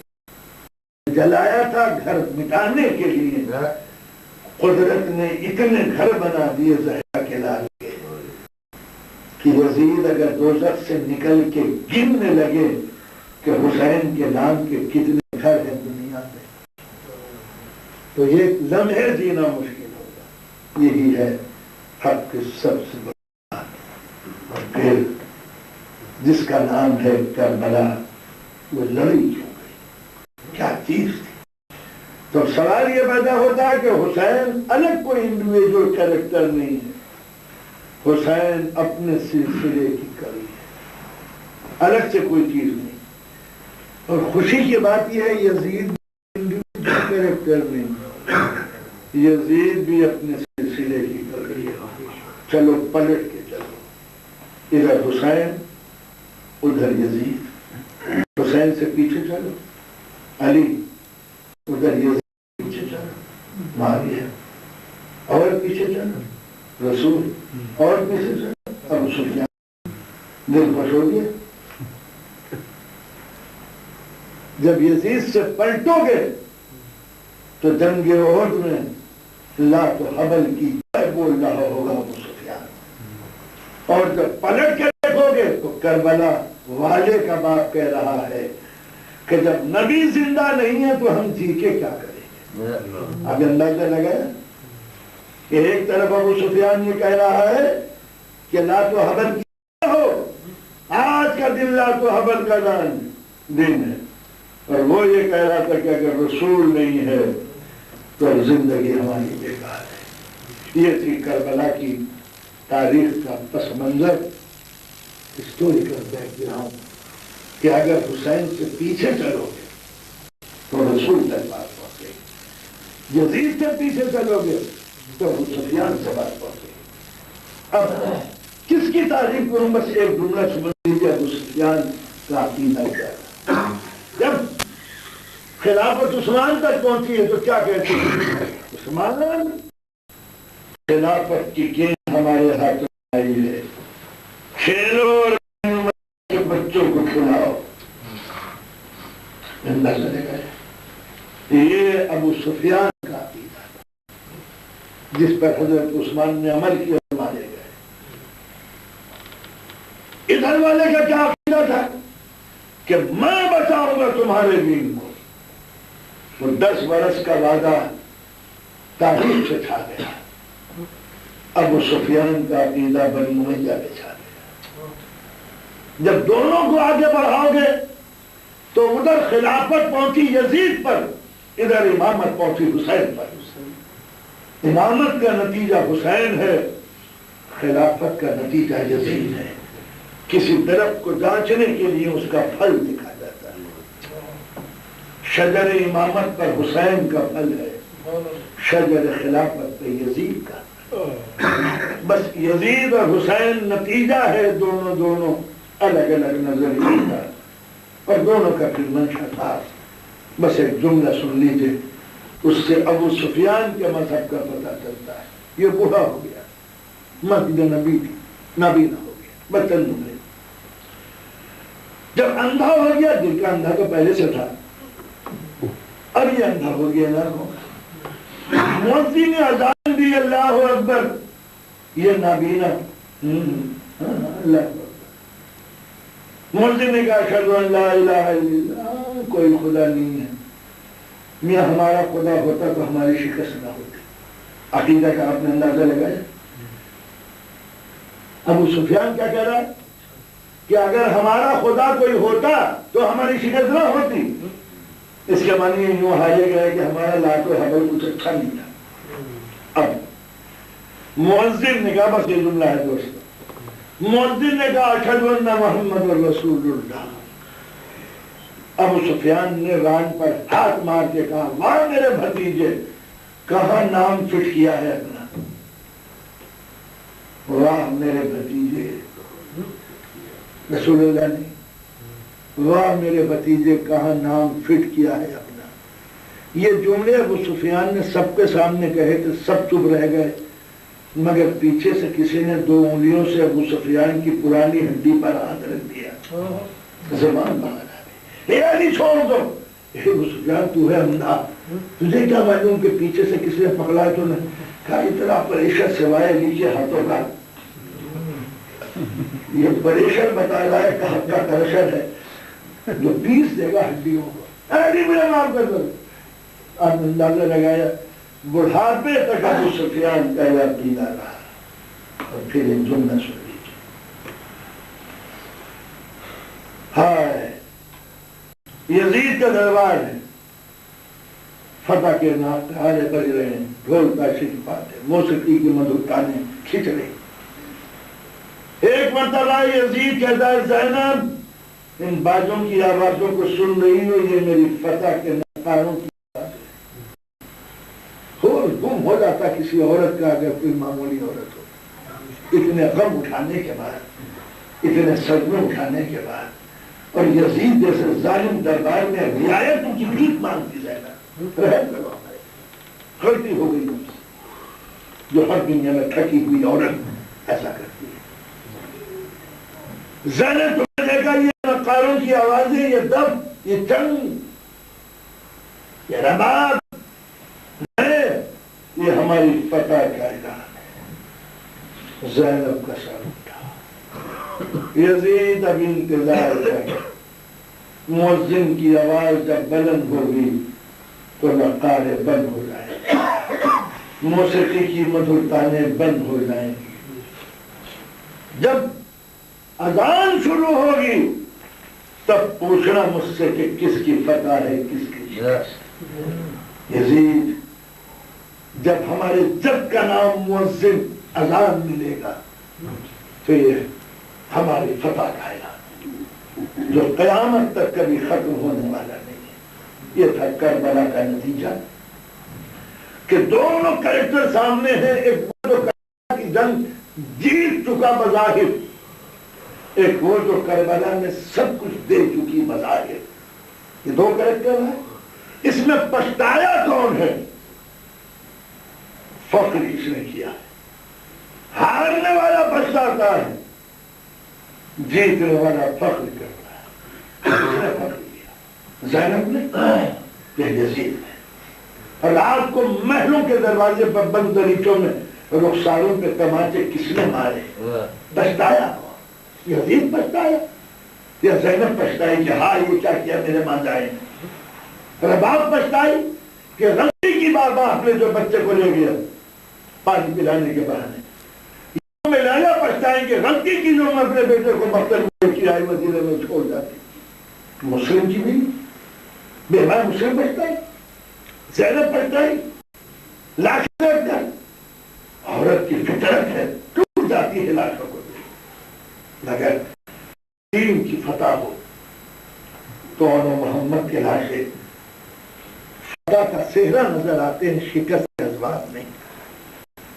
جلایا تھا گھر مٹانے کے لیے، قدرت نے اتنے گھر بنا دیے زہرا کے لال کے کہ یزید اگر دوزخ سے نکل کے گننے لگے کہ حسین کے نام کے کتنے گھر ہیں دنیا میں، تو یہ لمحے جینا مشکل ہوگا۔ یہی ہے حق کی سب سے بڑی بات۔ اور پھر جس کا نام ہے کربلا، وہ لڑی کیوں گئی، کیا چیز تھی؟ تو سوال یہ پیدا ہوتا ہے کہ حسین الگ کوئی انڈیویجول کریکٹر نہیں ہے، حسین اپنے سلسلے کی کڑی ہے، الگ سے کوئی چیز نہیں۔ اور خوشی کی بات یہ ہے یزید انڈیویجول کریکٹر نہیں، یزید بھی اپنے سلسلے کی کڑی ہے۔ چلو پلٹ کے چلو، ادھر حسین ادھر یزید، حسین سے پیچھے چلو علی، ادھر یزید پیچھے چلو معاویہ، اور پیچھے چلو رسول، اور پیچھے چلو ابو سفیان۔ دل خوش ہو گیا جب یزید سے پلٹو گے تو جنگ احد میں لات و حبل کی جے بول رہا ہوگا ابو سفیان، اور جب پلٹ کے دیکھو گے تو کربلا والے کا باپ کہہ رہا ہے کہ جب نبی زندہ نہیں ہے تو ہم جی کے کیا کریں گے۔ اب اندازہ لگایا کہ ایک طرف ابو سفیان یہ کہہ رہا ہے کہ لات و حبل کی ہو، آج کا دن لات و حبل کا دن ہے، اور وہ یہ کہہ رہا تھا کہ اگر رسول نہیں ہے تو زندگی ہماری بیکار ہے۔ یہ تھی کربلا کی تاریخ کا پس منظر، ہسٹوریکل بیک گراؤنڈ، کہ اگر حسین سے پیچھے چلو گے تو رسول تک بات پہنچے گی، یزید سے پیچھے چلو گے تو ابو سفیان سے بات پہنچے گی۔ اب کس کی تعریف کروں، بس ایک جملہ سمجھ لیجیے ابو سفیان کا عقیدہ کیا ہے۔ جب خلافت عثمان تک پہنچی ہے تو کیا کہتے ہیں، عثمان خلافت کی گیند ہمارے ہاتھوں میں آئی ہے، کھیلو اور بچوں کو کھلاؤ۔ اندازہ لگایا، یہ ابو سفیان کا عقیدہ تھا جس پر حضرت عثمان نے عمل کیا، مارے گئے۔ ادھر والے کا کیا عقیدہ تھا کہ میں بچاؤں گا تمہارے دین کو، وہ 10 برس کا وعدہ تاریخ سے چھا گیا۔ ابو سفیان کا عقیدہ بنی امیہ پہ چھا گیا۔ جب دونوں کو آگے بڑھاؤ گے تو ادھر خلافت پہنچی یزید پر، ادھر امامت پہنچی حسین پر۔ امامت کا نتیجہ حسین ہے، خلافت کا نتیجہ یزید ہے۔ کسی درخت کو جانچنے کے لیے اس کا پھل دکھا جاتا ہے، شجر امامت پر حسین کا پھل ہے، شجر خلافت پہ یزید کا۔ بس یزید اور حسین نتیجہ ہے، دونوں الگ الگ نظریے کا، اور دونوں کا پھر منشا تھا۔ بس ایک جملہ سن لیجیے، اس سے ابو سفیان کے مذہب کا پتہ چلتا ہے۔ یہ بوڑھا ہو گیا، مسجد نبی تھی، نبی نہ ہو گیا، بچن نمرے۔ جب اندھا ہو گیا، دل کا اندھا تو پہلے سے تھا، اب یہ اندھا ہو گیا نہ ہوگا۔ مؤذن نے اذان دی اللہ اکبر، یہ نابینا اللہ اکبر۔ مؤذن نے کہا اشہد ان لا الہ الا اللہ، کوئی خدا نہیں ہے۔ میاں ہمارا خدا ہوتا تو ہماری شکست نہ ہوتی۔ عقیدہ کا آپ نے اندازہ لگایا۔ ابو سفیان کیا کہہ رہا ہے کہ اگر ہمارا خدا کوئی ہوتا تو ہماری شکست نہ ہوتی۔ اس کے معنی یوں حاجے گئے کہ ہمارا لات و حبل کچھ اچھا نہیں تھا۔ اب مؤذن نے کہا، بس یہ جملہ ہے دوستو، مؤذن نے کہا اشہد ان محمد رسول اللہ، ابو سفیان نے ران پر ہاتھ مار کے کہا واہ میرے بھتیجے، کہاں نام فٹ کیا ہے اپنا، واہ میرے بھتیجے، رسول اللہ نے واہ میرے بھتیجے کہاں نام فٹ کیا ہے اپنا۔ یہ جملے ابو سفیان نے سب کے سامنے کہے تو سب چپ رہ گئے، مگر پیچھے سے کسی نے 2 انگلیوں سے ابو سفیان کی پرانی ہڈی پر ہاتھ رکھ دیا، زبان باہر آ گئی، علی چھوڑ دو۔ ابو سفیان تو ہے اندھا، تجھے کیا معلوم کہ پیچھے سے کسی نے پکڑا تو نے کہا اتنا پریشر سوائے نیچے ہاتھوں کا، یہ پریشر بتا رہا ہے کہ حق کا پریشر ہے جو پیس دے گا ہڈیوں کو، علی میرا معاف کر دو۔ آپ نے اندازہ لگایا بڑھاپے تک ابو سفیان پہلا پیدا رہا، اور پھر ایک جملہ سن لیجیے، ہائے یزید کا دربار ہے، فتح کے نعرے بج رہے ہیں، ڈھول تاشی کی بات ہے، موسیقی کی مدھر تانیں کھنچ رہی۔ ایک مرتبہ یزید کہتا ہے زینب ان بازوں کی آوازوں کو سن رہی ہو، یہ میری فتح کے نعروں کی گم ہو جاتا کسی عورت کا اگر کوئی معمولی عورت ہو، اتنے غم اٹھانے کے بعد، اتنے صدمے اٹھانے کے بعد، اور یزید جیسے ظالم دربار میں رعایت ان کی بھیک مانگتی زینب، رحم کرو ہمارے، غلطی ہو گئی مجھ سے، جو ہر دنیا میں تھکی ہوئی عورت ایسا کرتی ہے۔ زینب تم نے دیکھا یہ نقاروں کی آوازیں، یہ دف، یہ چنگ، یہ رباب، یہ ہماری فتح کا اعلان ہے۔ زینب کا سر اٹھا، یزید اب انتظار کر، مؤذن کی آواز جب بلند ہوگی تو نقارے بند ہو جائیں، موسیقی کی مدھر تانیں بند ہو جائیں گی، جب اذان شروع ہوگی تب پوچھنا مجھ سے کہ کس کی فتح ہے کس کی شکست۔ یزید جب ہمارے جب کا نام مؤذن اذان ملے گا تو یہ ہماری فتح کا اعلان جو قیامت تک کبھی ختم ہونے والا نہیں ہے۔ یہ تھا کربلا کا نتیجہ کہ دونوں کریکٹر سامنے ہیں، ایک وہ جو کربلا کی جنگ جیت چکا بظاہر، ایک وہ جو کربلا میں سب کچھ دے چکی بظاہر۔ یہ 2 کریکٹر ہیں، اس میں پچھتایا کون ہے؟ فخر اس نے کیا ہے، ہارنے والا پچھتاتا ہے، جیتنے والا فخر کرتا ہے۔ اس نے فخر کیا، زینب نے، یہ یزید نے، اور رات کو محلوں کے دروازے پر بند دریچوں میں رخساروں پہ تماچے کس نے مارے؟ پچھتایا کون؟ یزید پچھتایا یا زینب پچھتائی کہ ہاں یہ کیا کیا میرے ماں جائیں؟ رباب پچھتائی کہ غلطی کی بار باپ نے جو بچے کو لے گیا پانی پلانے کے بہانے، میں لالا پچھتائیں کہ غلطی کی جو اپنے بیٹے کو مقتل کی آئی وزیرے میں چھوڑ جاتی۔ مسلم کی بھی بے ماں مسلم پچھتائی، زینب پچھتائی، لاش عورت کی فطرت ہے ٹوٹ جاتی ہے لاشوں کو، مگر دین کی فتح ہو تو محمد کے لاشیں فتح کا صحرا نظر آتے ہیں، شکست کے اسباب نہیں۔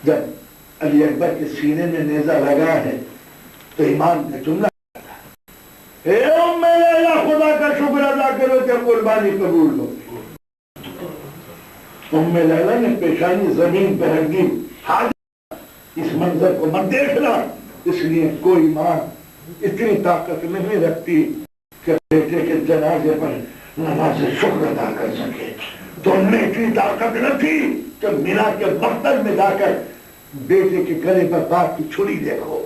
جب علی اکبر کے سینے میں نیزہ لگا ہے تو ایمان کا جملہ اے ام لیلا خدا کا شکر ادا کرو کہ قربانی قبول ہو۔ ام لیلا نے پیشانی زمین پہ رکھ دی، اس منظر کو مت دیکھنا، اس لیے کوئی ماں اتنی طاقت نہیں رکھتی کہ بیٹے کے جنازے پر نماز شکر ادا کر سکے۔ تو ان میں اتنی طاقت نہ تھی کہ مینا کے مقتل میں جا کر بیٹے کے گلے پر باپ کی چھری دیکھو۔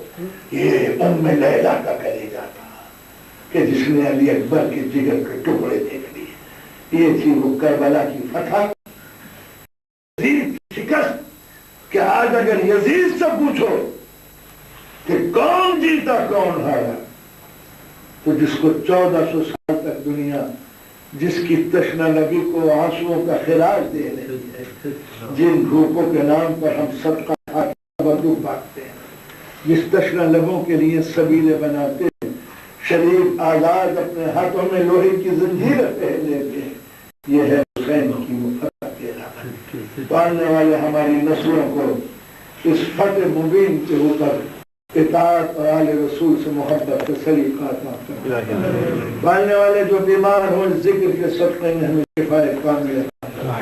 یہ ام لیلا کا کلیجہ تھا کہ جس نے علی اکبر کے جگر کے ٹکڑے دیکھ لیے۔ یہ تھی وہ کربلا کی فتح، یزید کی شکست، کہ آج اگر یزید سے پوچھو کہ کون جیتا کون ہارا، تو جس کو 1400 سال تک دنیا، جس کی تشنہ لبی کو آنسوؤں کا خراج دے رہی ہے، جن بھوکوں کے نام پر ہم صدقہ بندوق بانٹتے ہیں، جس تشنہ لبوں کے لیے سبیلے بناتے ہیں شریف آزاد اپنے ہاتھوں میں لوہے کی زنجیر پہنے تھے. یہ ہے حسین کی فتح. تو آنے والے ہماری نسلوں کو اس فتح مبین کے اوپر اطاعت اور آل رسول سے محبت سے سلیقہ عطا فرما. آنے والے جو بیمار ہوں ذکر کے صدقے میں ہمیں شفا کامل عطا فرما.